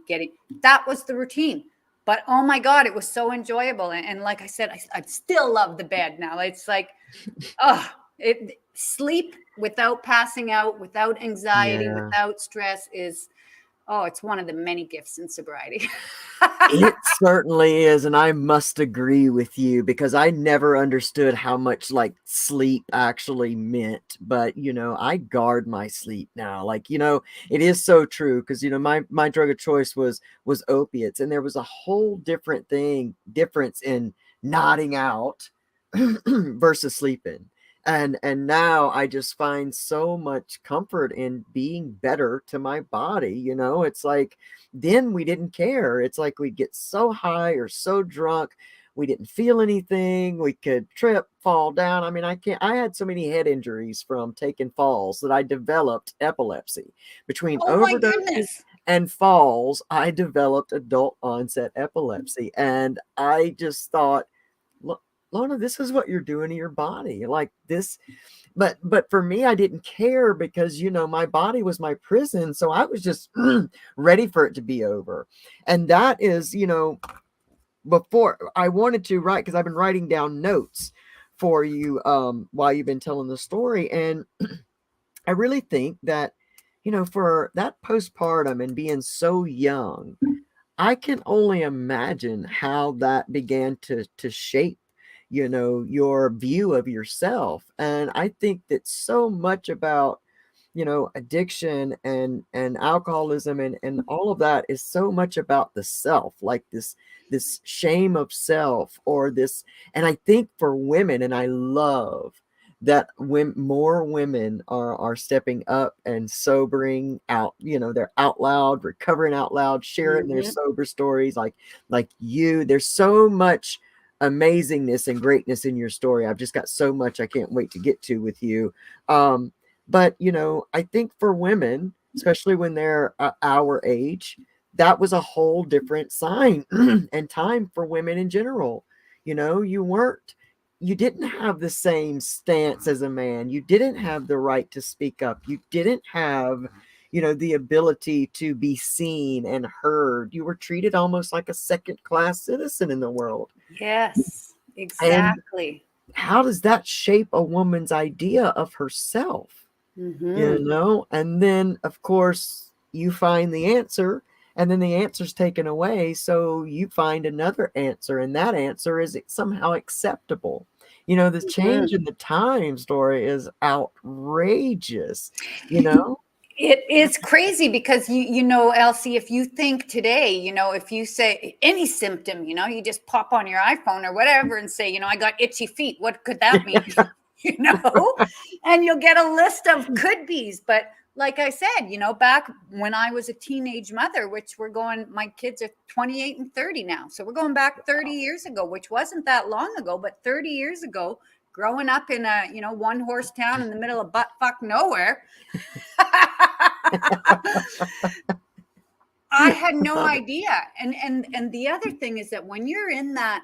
that was the routine. But oh my God, it was so enjoyable. And like I said, I still love the bed now. It's like, oh, Sleep without passing out, without anxiety, Yeah. without stress is, oh, it's one of the many gifts in sobriety. It certainly is, and I must agree with you because I never understood how much like sleep actually meant. But I guard my sleep now. Like, it is so true because my drug of choice was opiates, and there was a whole difference in nodding out versus sleeping. And now I just find so much comfort in being better to my body. It's like then we didn't care. It's like we'd get so high or so drunk, we didn't feel anything. We could trip, fall down. I mean, I had so many head injuries from taking falls that I developed epilepsy. Between Oh my overdoses goodness. and falls, I developed adult onset epilepsy. And I just thought, Lona, this is what you're doing to your body. Like this, but for me, I didn't care because my body was my prison, so I was just ready for it to be over. And that is, before I wanted to write, because I've been writing down notes for you while you've been telling the story. And I really think that for that postpartum and being so young, I can only imagine how that began to shape, your view of yourself. And I think that so much about, addiction and alcoholism and all of that is so much about the self, like this shame of self or this. And I think for women, and I love that when more women are stepping up and sobering out, they're out loud, recovering out loud, sharing their Mm-hmm. sober stories like you. There's so much amazingness and greatness in your story. I've just got so much I can't wait to get to with you. But I think for women, especially when they're our age, that was a whole different sign and time for women in general. You didn't have the same stance as a man. You didn't have the right to speak up. You didn't have, the ability to be seen and heard. You were treated almost like a second class citizen in the world. Yes, And exactly. how does that shape a woman's idea of herself? Mm-hmm. And then of course you find the answer, and then the answer's taken away, so you find another answer, and that answer is somehow acceptable. The Mm-hmm. change in the time story is outrageous you know It is crazy because Elsie, if you think today, if you say any symptom, you just pop on your iPhone or whatever and say, I got itchy feet. What could that mean? you know, and you'll get a list of could be's. But like I said, back when I was a teenage mother, which my kids are 28 and 30 now. So we're going back 30 years ago, which wasn't that long ago, but 30 years ago, growing up in a, one horse town in the middle of butt fuck nowhere. I had no idea. And the other thing is that when you're in that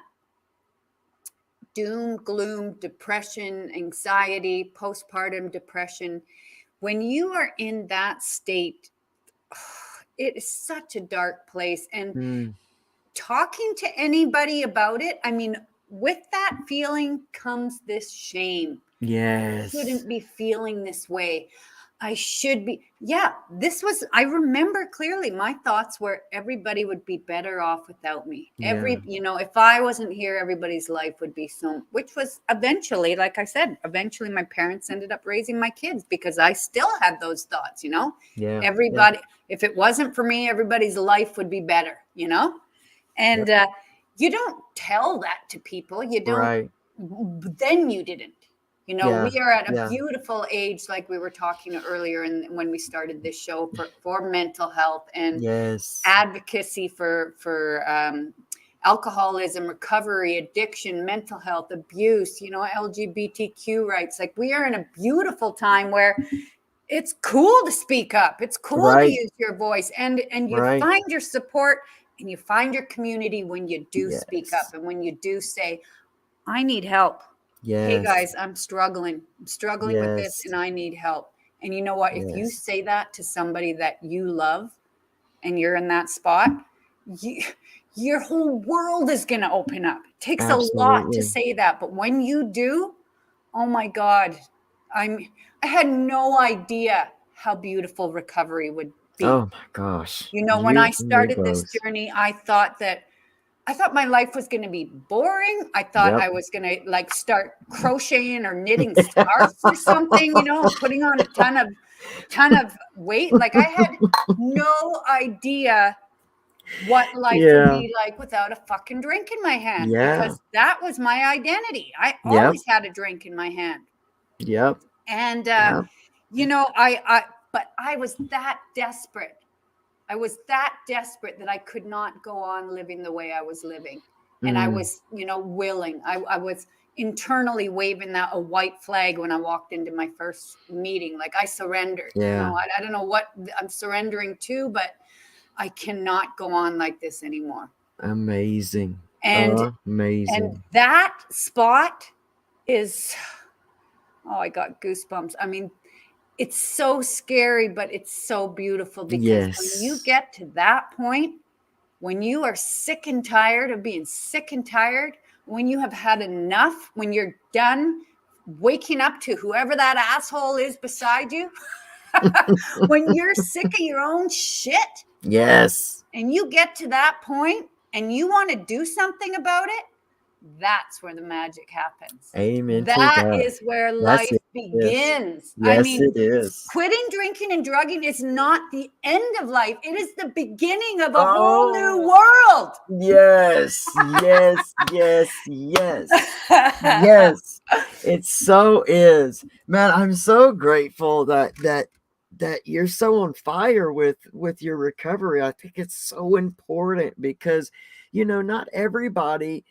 doom, gloom, depression, anxiety, postpartum depression, when you are in that state, it is such a dark place. And Mm, talking to anybody about it, I mean, with that feeling comes this shame. yes. Shouldn't be feeling this way. I should be. Yeah, I remember clearly my thoughts were everybody would be better off without me. Yeah. If I wasn't here, everybody's life would be which was eventually, like I said, eventually my parents ended up raising my kids because I still had those thoughts, Yeah. Yeah. everybody, if it wasn't for me, everybody's life would be better, and Yep. you don't tell that to people. You don't, Right. then you didn't. Yeah. We are at a Yeah. beautiful age, like we were talking earlier, and when we started this show for mental health and Yes. advocacy for alcoholism, recovery, addiction, mental health, abuse, LGBTQ rights. Like we are in a beautiful time where it's cool to speak up. It's cool to Right. use your voice, and you Right. find your support and you find your community when you do speak up Yes. and when you do say, I need help. Hey Yes. guys, I'm struggling. I'm struggling with this Yes. and I need help. And you know what? If you Yes. say that to somebody that you love and you're in that spot, your whole world is going to open up. It takes a lot to Absolutely. say that. But when you do, oh my God, I had no idea how beautiful recovery would be. Oh my gosh. You know, when You I and me started this both. journey, I thought my life was going to be boring. I thought Yep. I was going to like start crocheting or knitting scarves or something, you know, and putting on a ton of weight. Like I had no idea what life would Yeah. be like without a fucking drink in my hand, Yeah. because that was my identity. I Yep. always had a drink in my hand. Yep. And Yep. you know, but I was that desperate. I was that desperate that I could not go on living the way I was living. And I Mm, was, you know, willing. I was internally waving a white flag when I walked into my first meeting. Like I surrendered. You yeah. know, I don't know what I'm surrendering to, but I cannot go on like this anymore. Amazing. And Amazing. that spot is, oh, I got goosebumps. I mean, it's so scary, but it's so beautiful, because when you Yes. get to that point, when you are sick and tired of being sick and tired, when you have had enough, when you're done waking up to whoever that asshole is beside you, when you're sick of your own shit Yes. and you get to that point and you want to do something about it, that's where the magic happens. Amen to That that. is where Yes, life it is. begins. I Yes, mean, it is. quitting drinking and drugging is not the end of life. It is the beginning of a whole new Oh, world. yes. Yes. Yes. Yes. Yes. It so is. Man, I'm so grateful that you're so on fire with your recovery. I think it's so important because not everybody,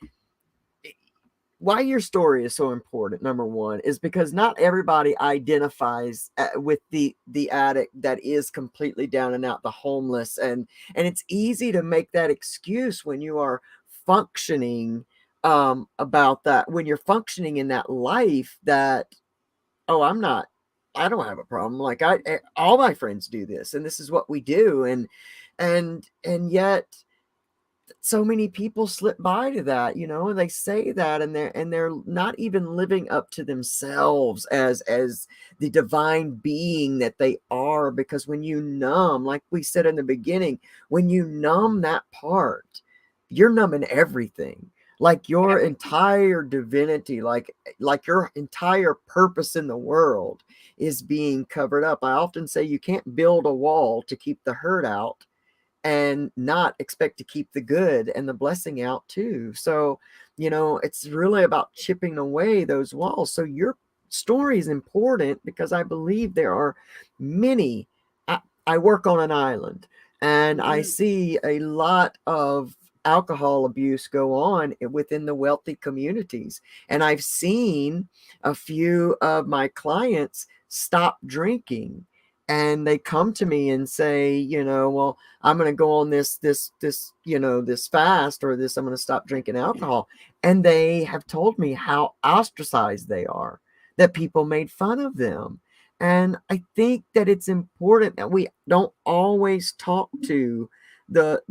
why your story is so important, number one, is because not everybody identifies with the addict that is completely down and out, the homeless, and it's easy to make that excuse when you are functioning about that, when you're functioning in that life, that, oh, I don't have a problem, like all my friends do this and this is what we do, and yet so many people slip by to that, and they say that, and they're not even living up to themselves as the divine being that they are, because when you numb, like we said in the beginning, when you numb that part, you're numbing everything, like your Everything. entire divinity, like your entire purpose in the world is being covered up. I often say you can't build a wall to keep the hurt out and not expect to keep the good and the blessing out too. So, it's really about chipping away those walls. So your story is important because I believe there are many. I work on an island and I Mhm. see a lot of alcohol abuse go on within the wealthy communities. And I've seen a few of my clients stop drinking, and they come to me and say, well, I'm going to go on this fast, or this, I'm going to stop drinking alcohol. And they have told me how ostracized they are, that people made fun of them. And I think that it's important that we don't always talk to the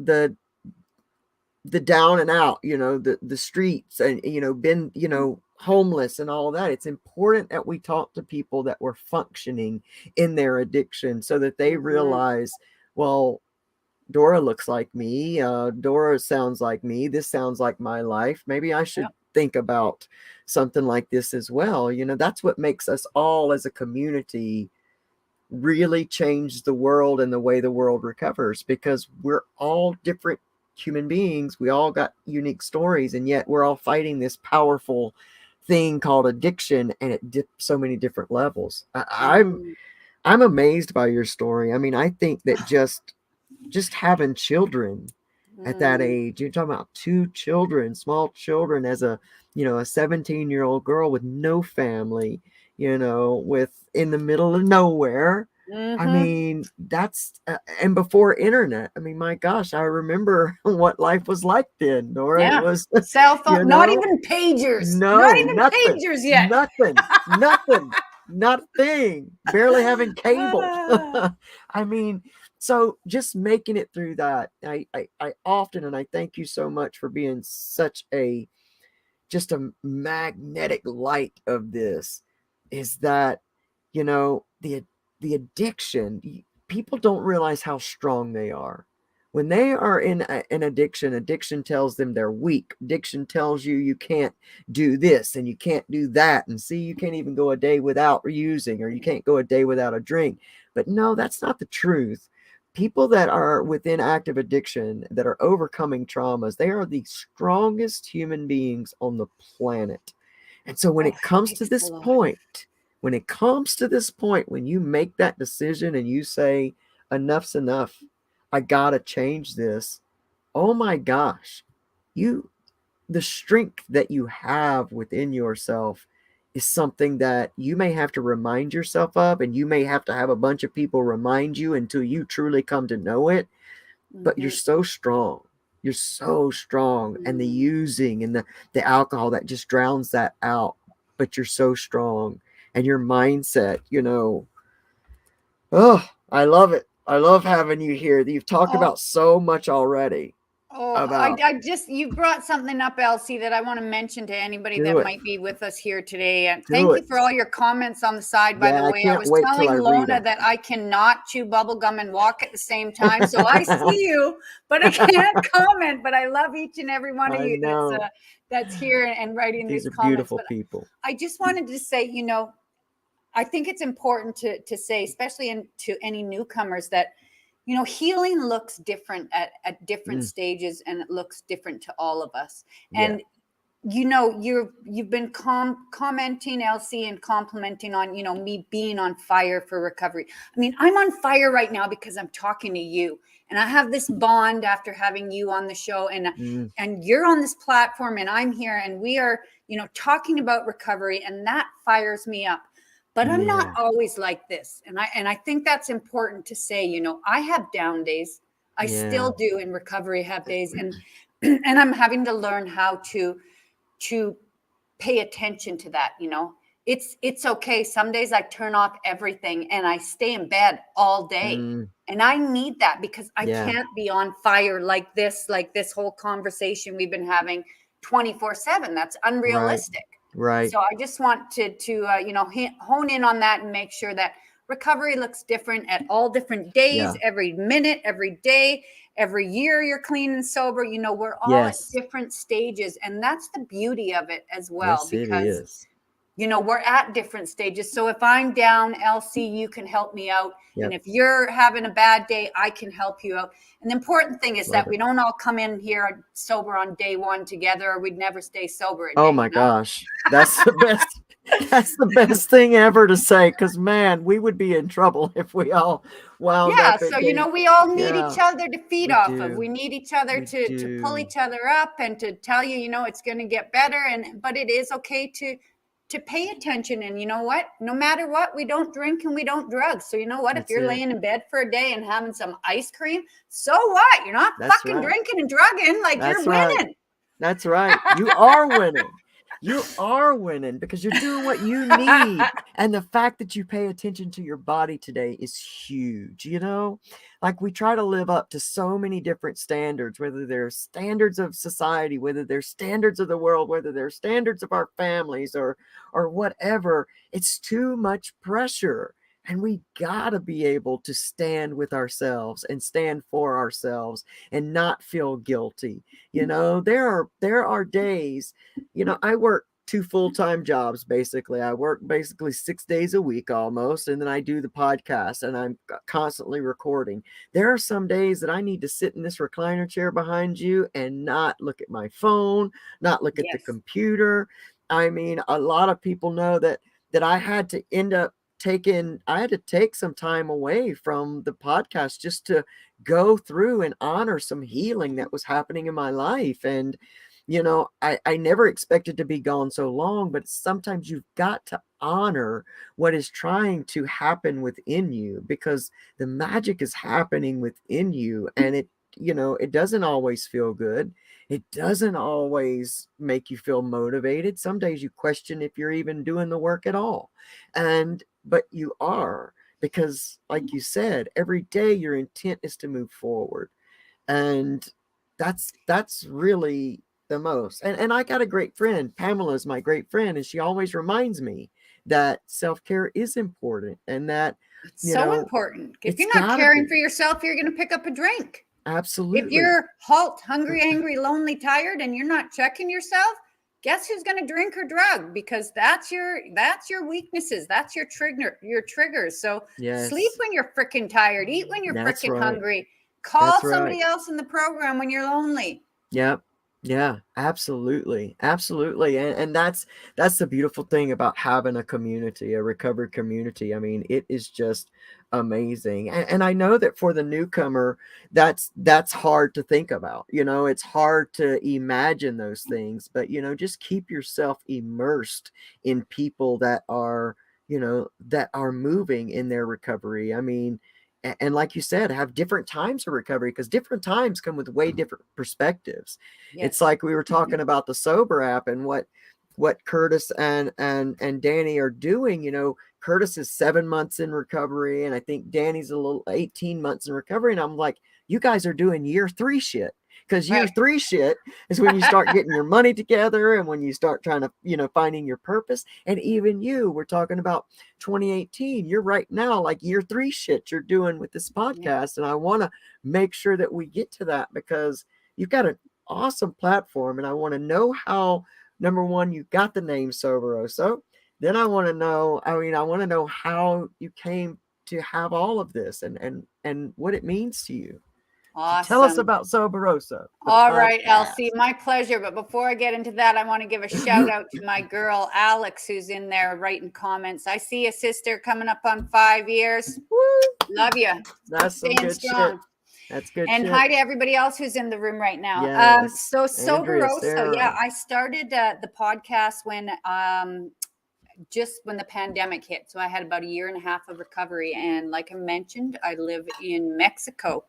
down and out, the streets, and, been, homeless and all that. It's important that we talk to people that were functioning in their addiction, so that they Mhm. realize, well, Dora looks like me. Dora sounds like me. This sounds like my life. Maybe I should Yep. think about something like this as well. That's what makes us all as a community really change the world and the way the world recovers, because we're all different human beings. We all got unique stories, and yet we're all fighting this powerful thing called addiction, and so many different levels. Mhm. I'm amazed by your story. I mean, I think that just having children at that Mm. age, you're talking about two children, small children, as a 17-year-old girl with no family, with in the middle of nowhere. I Mhm. mean, that's and before internet. I mean, my gosh, I remember what life was like then, Nora. It Yeah. was, Cell you phone, not know, even pagers. Not no, even nothing, pagers yet. nothing, nothing, not a thing, barely having cable. Ah. I mean, so just making it through that, I often, and I thank you so much for being such just a magnetic light of this, is that you know, the addiction, people don't realize how strong they are. When they are in an addiction, addiction tells them they're weak. Addiction tells you you can't do this and you can't do that. And see, you can't even go a day without using, or you can't go a day without a drink. But no, that's not the truth. People that are within active addiction, that are overcoming traumas, they are the strongest human beings on the planet. And so when Oh, it comes to thanks the this Lord. point, when it comes to this point, when you make that decision and you say, enough's enough, I gotta change this. Oh my gosh, you, the strength that you have within yourself is something that you may have to remind yourself of, and you may have to have a bunch of people remind you until you truly come to know it. But you're Mhm. so strong. You're so strong. And the Mm. using and the alcohol, that just drowns that out. But you're so strong. And your mindset, oh, I love it. I love having you here. You've talked Oh, about so much already. oh, About I just, you brought something up, Elsie, that I want to mention to anybody do that it. might be with us here today. And Do thank you it. for all your comments on the side, by Yeah, the I way. I can't was wait till I telling read Lona them. that I cannot chew bubble gum and walk at the same time. So I see you, but I can't comment. But I love each and every one of I you know. that's here and writing These these are comments. beautiful But people. I just wanted to say, I think it's important to say, especially to any newcomers, that healing looks different at different Mm, stages, and it looks different to all of us. yeah. And you've been commenting, Elsie, and complimenting on me being on fire for recovery. I mean, I'm on fire right now because I'm talking to you, and I have this bond after having you on the show, and Mm, you're on this platform, and I'm here, and we are talking about recovery, and that fires me up. But I'm not yeah. always like this, and I think that's important to say. I have down days. I Yeah. still do in recovery have days, and and I'm having to learn how to pay attention to that. It's okay. Some days I turn off everything and I stay in bed all day, Mm, and I need that because I yeah. can't be on fire like this whole conversation we've been having 24/7. That's Right. unrealistic. Right. So I just want to hone in on that and make sure that recovery looks different at all different days, Yeah. every minute, every day, every year you're clean and sober. We're all at Yes. different stages, and that's the beauty of it as well, Yes, it because is. we're at different stages. So if I'm down, Elsie, you can help me out. And Yep. if you're having a bad day, I can help you out. And the important thing is Love that it. we don't all come in here sober on day one together, or we'd never stay sober a Oh day, my gosh. That's the best. That's the best thing ever to say, because man, we would be in trouble if we all wound Yeah, up so at day. we all need each Yeah, other to feed we off of. do. We need each other We to pull do. each other up and to tell you, it's going to get better. But it is okay to pay attention. And you know what? No matter what, we don't drink and we don't drug. So you know what? If That's you're it. laying in bed for a day and having some ice cream, so what? You're not That's fucking right. drinking and drugging. Like, you're That's right. winning. That's right. You are winning. You are winning because you're doing what you need. And the fact that you pay attention to your body today is huge. Like, we try to live up to so many different standards, whether they're standards of society, whether they're standards of the world, whether they're standards of our families, or whatever. It's too much pressure. And we gotta be able to stand with ourselves and stand for ourselves and not feel guilty. There are days, I work two full-time jobs. Basically, I work basically 6 days a week almost, and then I do the podcast, and I'm constantly recording. There are some days that I need to sit in this recliner chair behind you and not look at my phone, not look at the Yes. computer. I mean, a lot of people know that I had to end up I had to take some time away from the podcast just to go through and honor some healing that was happening in my life. And I never expected to be gone so long, but sometimes you've got to honor what is trying to happen within you, because the magic is happening within you. And it doesn't always feel good. It doesn't always make you feel motivated. Some days you question if you're even doing the work at all. But you are, because like you said, every day your intent is to move forward. And that's really the most. And I got a great friend. Pamela is my great friend, and she always reminds me that self-care is important, and that, It's so important. If it's you're not gotta caring be. for yourself, you're going to pick up a drink. If Absolutely. you're halt, hungry, angry, lonely, tired, and you're not checking yourself, guess who's going to drink or drug? Because that's your weaknesses. That's your triggers. So sleep Yes, when you're freaking tired. Eat when you're that's freaking right. hungry. Call That's right. somebody else in the program when you're lonely. Yep. Yeah, absolutely. Absolutely. And that's the beautiful thing about having a community, a recovery community. I mean, it is just amazing. And I know that for the newcomer, that's hard to think about. It's hard to imagine those things, but just keep yourself immersed in people that are moving in their recovery. I mean, and like you said, have different times of recovery, because different times come with way different perspectives. It's Yes. like we were talking about the Sober app and what Curtis and Danny are doing. Curtis is 7 months in recovery, and I think Danny's a little 18 months in recovery. And I'm like, you guys are doing year 3 shit. Because year Right. 3 shit is when you start getting your money together, and when you start trying to, finding your purpose. And even we're talking about 2018. You're right now, like year 3 shit you're doing with this Yeah. podcast. And I want to make sure that we get to that, because you've got an awesome platform. And I want to know how, number one, you got the name Soberoso. Then I want to know, how you came to have all of this, and what it means to you. So tell us Awesome. about Soberoso, the All right, Elsie, podcast. my pleasure. But before I get into that, I want to give a shout out to my girl, Alex, who's in there writing comments. I see a sister coming up on 5 years. Woo! Love you. That's some Staying good shit. strong. That's good And shit. hi to everybody else who's in the room right now. Yes. So Andrea, Soberoso, yeah, Sarah. I started the podcast when just when the pandemic hit. So I had about a year and a half of recovery. And like I mentioned, I live in Mexico.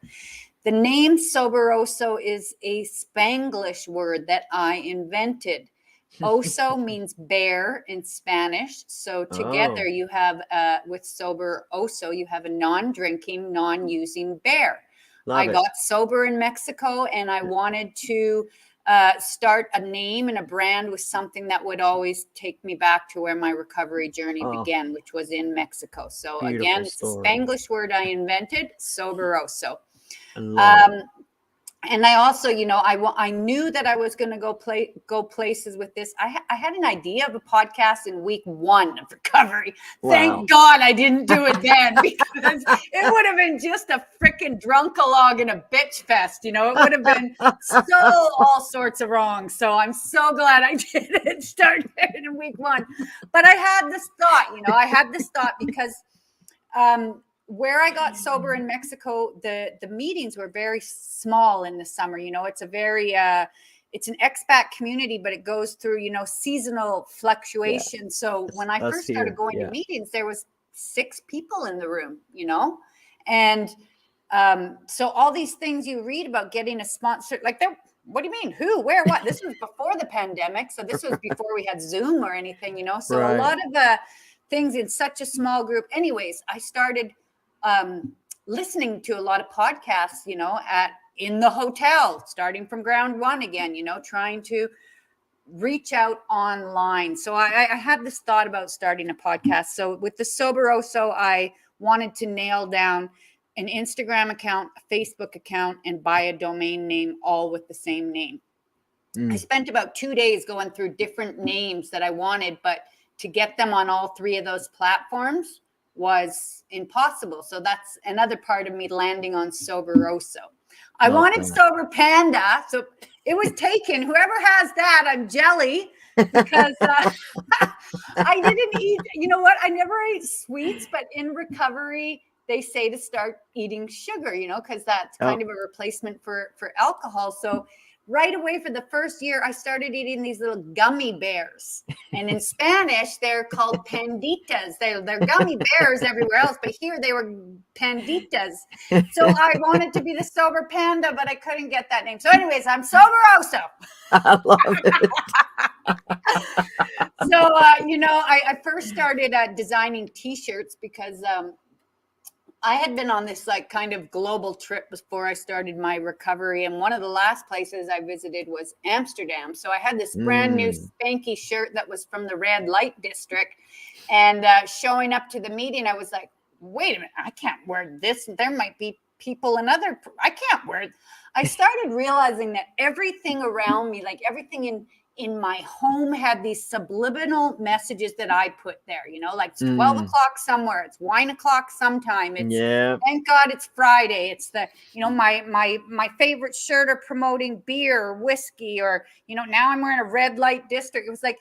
The name Soberoso is a Spanglish word that I invented. Oso means bear in Spanish. So together Oh, you have, with Soberoso, you have a non-drinking, non-using bear. I love it. got sober in Mexico, and I wanted to start a name and a brand with something that would always take me back to where my recovery journey Oh, began, which was in Mexico. So beautiful again, it's a story. Spanglish word I invented, Soberoso. I love it. Um, and I also, I knew that I was going to go places with this. I had an idea of a podcast in week 1 of recovery. Wow. Thank God I didn't do it then, because it would have been just a freaking drunkalog and a bitch fest. It would have been so all sorts of wrong. So I'm so glad I didn't start it in week 1. But I had this thought because where I got sober in Mexico, the meetings were very small in the summer. It's a very it's an expat community, but it goes through seasonal Yeah. fluctuation. So when I Us first started here. going to Yeah. meetings, there was 6 people in the room. And so all these things you read about getting a sponsor, like there. What do you mean? Who? Where? What? This was before the pandemic, so this was before we had Zoom or anything. So a Right. lot of things in such a small group. Anyways, I started listening to a lot of podcasts, in the hotel, starting from ground one again, trying to reach out online. So I had this thought about starting a podcast. So with the Soberoso, I wanted to nail down an Instagram account, a Facebook account, and buy a domain name, all with the same name. I spent about 2 days going through different names that I wanted, but to get them on all 3 of those platforms was impossible. So that's another part of me landing on Soberoso. I Love wanted that. Sober Panda, so it was taken. Whoever has that, I'm jelly, because I didn't eat. You know what? I never ate sweets, but in recovery, they say to start eating sugar. Because that's Oh, kind of a replacement for alcohol. So right away, for the first year, I started eating these little gummy bears. And in Spanish, they're called panditas. They're gummy bears everywhere else, but here they were panditas. So I wanted to be the sober panda, but I couldn't get that name. So anyways, I'm Soberoso. I love it. So, I first started designing T-shirts because I had been on this like kind of global trip before I started my recovery. And one of the last places I visited was Amsterdam. So I had this brand new spanky shirt that was from the red light district. And showing up to the meeting, I was like, wait a minute, I can't wear this. There might be people in other, I can't wear it. I started realizing that everything around me, like everything in my home, had these subliminal messages that I put there, like it's 12 o'clock somewhere, it's wine o'clock sometime, it's thank God it's Friday, it's the, my favorite shirt or promoting beer or whiskey, or, now I'm wearing a red light district. It was like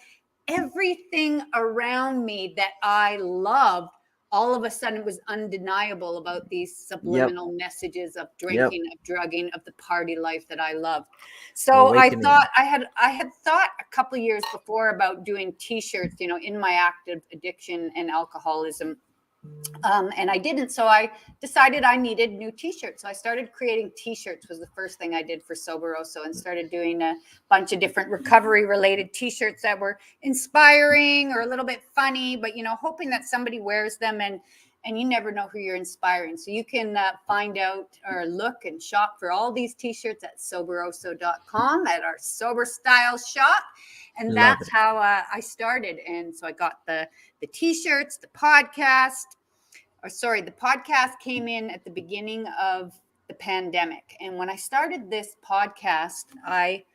everything around me that I loved, all of a sudden it was undeniable about these subliminal messages of drinking, of drugging, of the party life that I loved. So Awakening. I had thought a couple of years before about doing t-shirts, in my active addiction and alcoholism. And I didn't. So I decided I needed new t-shirts. So I started creating t-shirts, was the first thing I did for Soberoso, and started doing a bunch of different recovery related t-shirts that were inspiring or a little bit funny, but, hoping that somebody wears them, and you never know who you're inspiring. So you can find out or look and shop for all these t-shirts at Soberoso.com at our Sober Style shop. And that's how I started. And so I got the t-shirts, the podcast. The podcast came in at the beginning of the pandemic. And when I started this podcast, I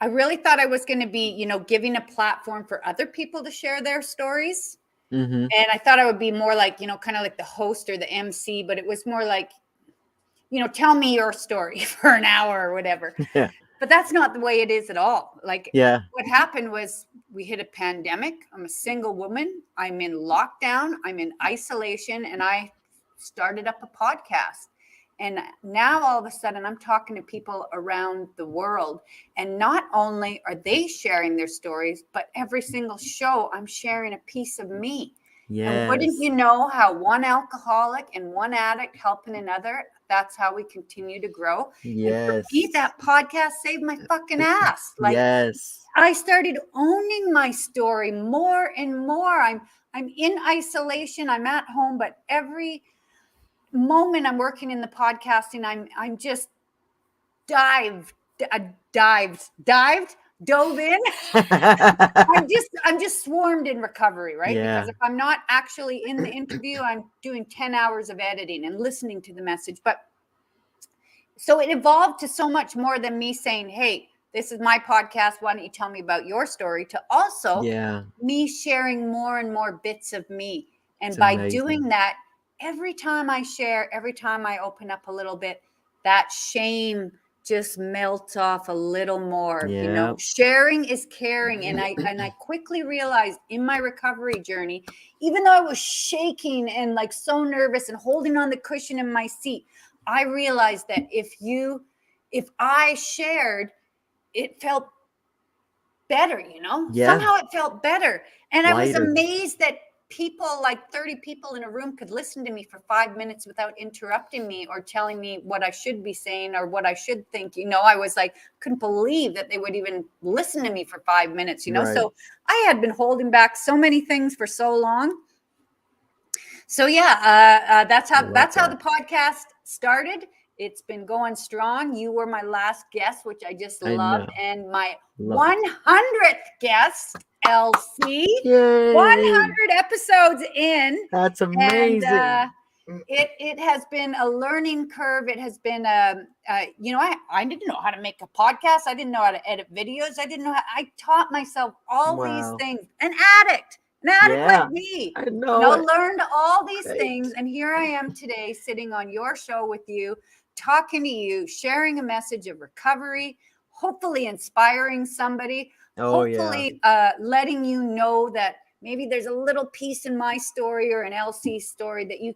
really thought I was going to be, giving a platform for other people to share their stories. And I thought I would be more like, kind of like the host or the MC, but it was more like, tell me your story for an hour or whatever. Yeah. But that's not the way it is at all. Like, what happened was we hit a pandemic. I'm a single woman. I'm in lockdown. I'm in isolation. And I started up a podcast. And now all of a sudden I'm talking to people around the world. And not only are they sharing their stories, but every single show I'm sharing a piece of me. And wouldn't you know how one alcoholic and one addict helping another, that's how we continue to grow. And for me, that podcast saved my fucking ass. Like, I started owning my story more and more. I'm in isolation. I'm at home, but every moment I'm working in the podcasting, I'm just dove in. I'm just swarmed in recovery, right? Because if I'm not actually in the interview, I'm doing 10 hours of editing and listening to the message. But so it evolved to so much more than me saying, hey, this is my podcast, why don't you tell me about your story, to also me sharing more and more bits of me. And by doing that, every time I share, every time I open up a little bit, that shame just melts off a little more. Sharing is caring. And I quickly realized in my recovery journey, even though I was shaking and like so nervous and holding on the cushion in my seat, I realized that if I shared, it felt better, somehow it felt better. And I was amazed that people, like 30 people in a room, could listen to me for 5 minutes without interrupting me or telling me what I should be saying or what I should think. I was like, couldn't believe that they would even listen to me for 5 minutes, So I had been holding back so many things for so long. So that's how the podcast started. It's been going strong. You were my last guest, which I just loved, and my 100th guest, LC. 100 episodes in. That's amazing. And it has been a learning curve. It has been I didn't know how to make a podcast. I didn't know how to edit videos. I taught myself all these things. An addict like me. I know. Learned all these things. And here I am today sitting on your show with you, talking to you, sharing a message of recovery, hopefully inspiring somebody, hopefully letting you know that maybe there's a little piece in my story or an LC story that you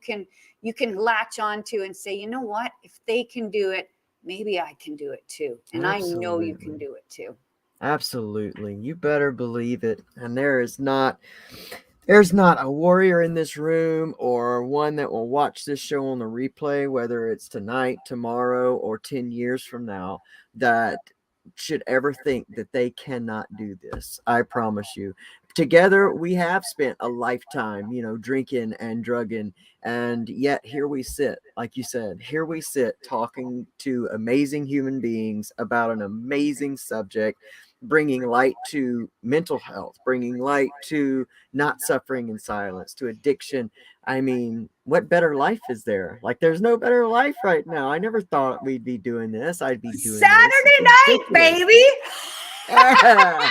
can latch onto and say, you know what, if they can do it, maybe I can do it too. And I know you can do it too. Absolutely. You better believe it. And there's not a warrior in this room or one that will watch this show on the replay, whether it's tonight, tomorrow, or 10 years from now, that should ever think that they cannot do this. I promise you. Together, we have spent a lifetime, drinking and drugging. And yet, here we sit, like you said, here we sit talking to amazing human beings about an amazing subject, bringing light to mental health, bringing light to not suffering in silence, to addiction. I mean, what better life is there? Like, there's no better life right now. I never thought we'd be doing this. I'd be doing this. It's Saturday night, ridiculous. baby. Yeah.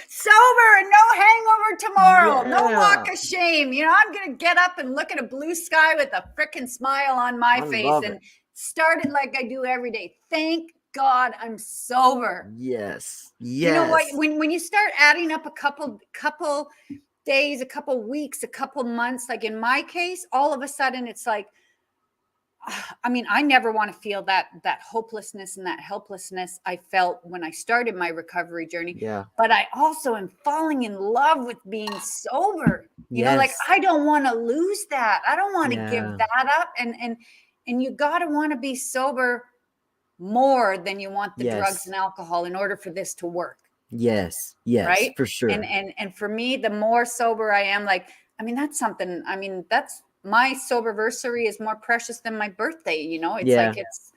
Sober and no hangover tomorrow. No Yeah. walk of shame. I'm going to get up and look at a blue sky with a freaking smile on my I face love and it. start it like I do every day. Thank God I'm sober. Yes. You know what? Yes. When you start adding up a couple days, a couple weeks, a couple months, like in my case, all of a sudden it's like, I mean, I never want to feel that hopelessness and that helplessness I felt when I started my recovery journey. Yeah. But I also am falling in love with being sober. Like Yes. I don't want to lose that. I don't want to give Yeah. that up. And you got to want to be sober more than you want the drugs Yes. and alcohol in order for this to work. Yes. Yes. Right. For sure. And for me, the more sober I am, like, I mean, that's something, I mean, that's my soberversary is more precious than my birthday. It's Yeah. like, it's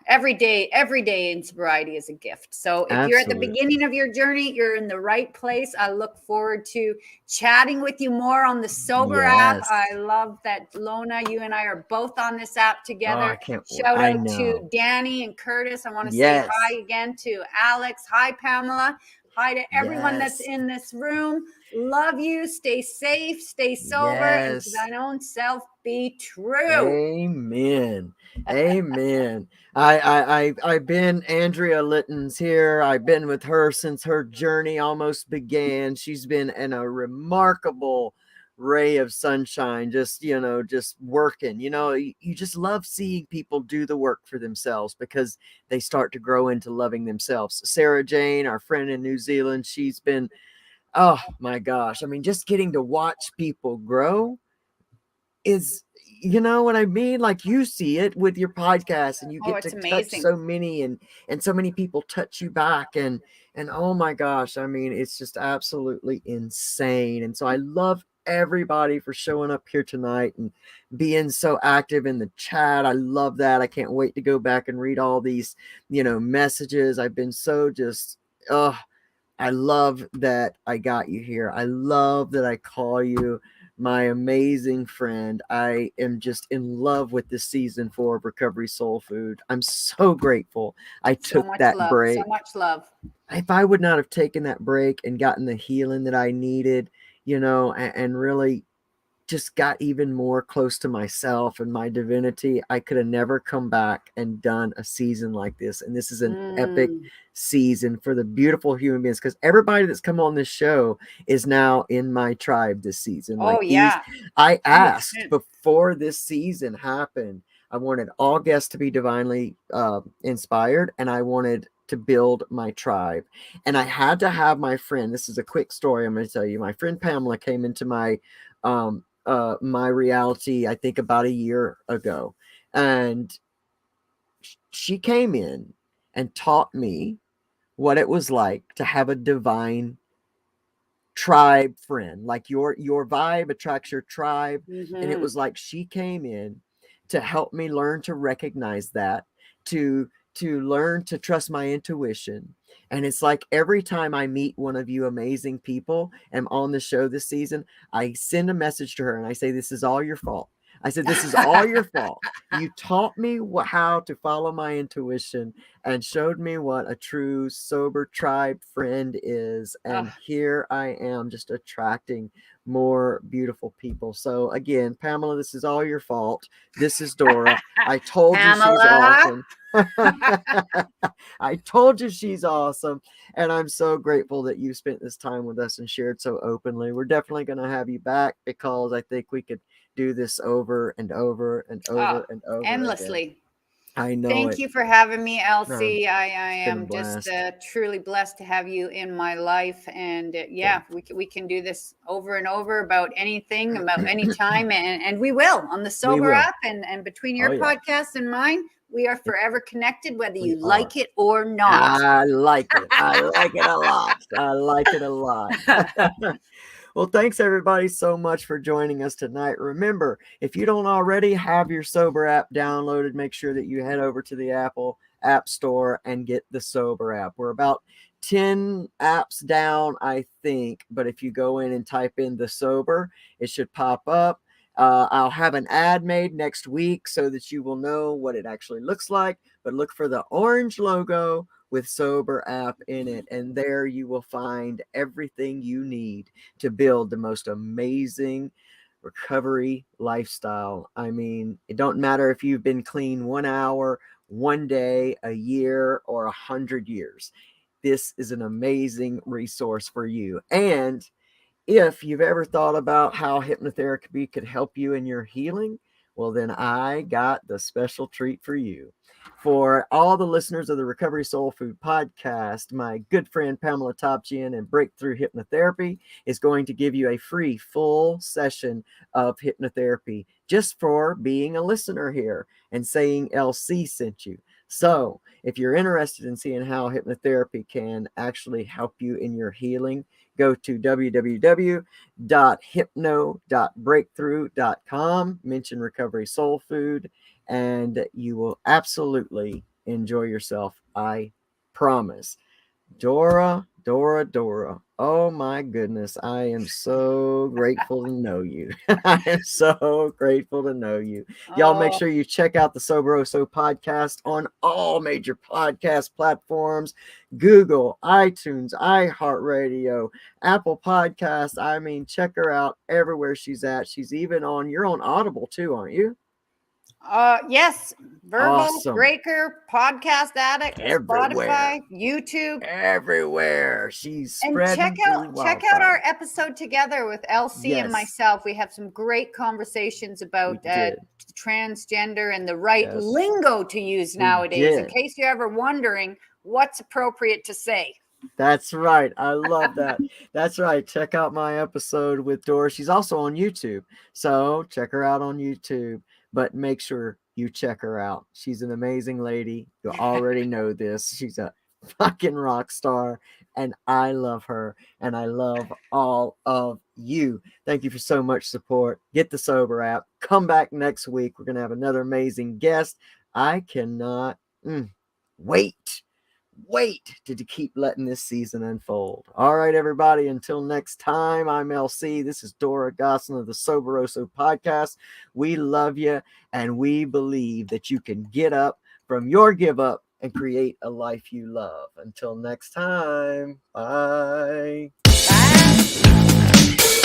every day in sobriety is a gift. So if you're at the Absolutely. beginning of your journey, you're in the right place. I look forward to chatting with you more on the Sober app. Yes. I love that, Lona, you and I are both on this app Oh, together. I can't wait. Shout I out to know. Danny and Curtis. I want to say Yes. hi again to Alex. Hi, Pamela. Hi to everyone that's Yes. in this room. Love you. Stay safe, stay sober, and to Yes. thine own self be true. Amen. Amen. I've been Andrea Litton's here. I've been with her since her journey almost began. She's been a remarkable ray of sunshine, just working. You just love seeing people do the work for themselves because they start to grow into loving themselves. Sarah Jane, our friend in New Zealand, she's been, oh my gosh, I mean, just getting to watch people grow is, you know what I mean? Like, you see it with your podcast and you get to It's touch amazing. so many, and so many people touch you back, and oh my gosh, I mean, it's just absolutely insane. And so I love everybody for showing up here tonight and being so active in the chat. I love that. I can't wait to go back and read all these, messages. I've been so just, I love that I got you here. I love that I call you my amazing friend. I am just in love with this season 4 of Recovery Soul Food. I'm so grateful I took that break. So much love. If I would not have taken that break and gotten the healing that I needed, and really just got even more close to myself and my divinity, I could have never come back and done a season like this. And this is an epic season for the beautiful human beings, because everybody that's come on this show is now in my tribe this season. I asked 100%. before this season happened, I wanted all guests to be divinely inspired, and I wanted to build my tribe. And I had to have my friend, this is a quick story I'm going to tell you. My friend Pamela came into my my reality, I think about a year ago, and she came in and taught me what it was like to have a divine tribe friend. Like, your vibe attracts your tribe. And it was like she came in to help me learn to recognize that, to learn to trust my intuition. And it's like every time I meet one of you amazing people and I'm on the show this season, I send a message to her and I say, this is all your fault. I said, this is all your fault. You taught me how to follow my intuition and showed me what a true sober tribe friend is. And here I am, just attracting more beautiful people. So again, Pamela, this is all your fault. This is Dora. I told you she's awesome. I told you she's awesome. And I'm so grateful that you spent this time with us and shared so openly. We're definitely going to have you back, because I think we could do this over and over and over and over endlessly again. I know. Thank you for having me, Elsie. I am just truly blessed to have you in my life. And we can do this over and over about anything, about any time. And we will on the Sober app, and between your podcast and mine, We are forever connected, whether We you are. like it or not. I like it. I like it a lot. I like it a lot. Well, thanks everybody so much for joining us tonight. Remember, if you don't already have your Sober app downloaded, make sure that you head over to the Apple App Store and get the Sober app. We're about 10 apps down, I think, but if you go in and type in the Sober, it should pop up. I'll have an ad made next week so that you will know what it actually looks like, but look for the orange logo with Sober app in it, and there you will find everything you need to build the most amazing recovery lifestyle. I mean, it don't matter if you've been clean 1 hour, 1 day, a year, or 100 years. This is an amazing resource for you. And if you've ever thought about how hypnotherapy could help you in your healing, well, then I got the special treat for you. For all the listeners of the Recovery Soul Food podcast, my good friend Pamela Topchian and Breakthrough Hypnotherapy is going to give you a free full session of hypnotherapy just for being a listener here and saying LC sent you. So if you're interested in seeing how hypnotherapy can actually help you in your healing, go to www.hypno.breakthrough.com, mention Recovery Soul Food, and you will absolutely enjoy yourself. I promise. Dora. Oh my goodness. I am so grateful to know you. I am so grateful to know you. Y'all make sure you check out the Soberoso podcast on all major podcast platforms: Google, iTunes, iHeartRadio, Apple Podcasts. I mean, check her out everywhere she's at. She's even on, you're on Audible too, aren't you? Yes. Verbal, Awesome. Breaker, Podcast Addict, Everywhere. Spotify, YouTube. Everywhere. She's And spreading check out our episode together with LC and myself. We have some great conversations about transgender and the right lingo to use nowadays, in case you're ever wondering what's appropriate to say. That's right. I love that. That's right. Check out my episode with Dora. She's also on YouTube. So check her out on YouTube, but make sure you check her out. She's an amazing lady. You already know this. She's a fucking rock star, and I love her, and I love all of you. Thank you for so much support. Get the Sober app. Come back next week. We're going to have another amazing guest. I cannot wait to keep letting this season unfold. All right, everybody, until next time, I'm LC. This is Dora Gosselin of the Soberoso podcast. We love you, and we believe that you can get up from your give up and create a life you love. Until next time, bye. Bye.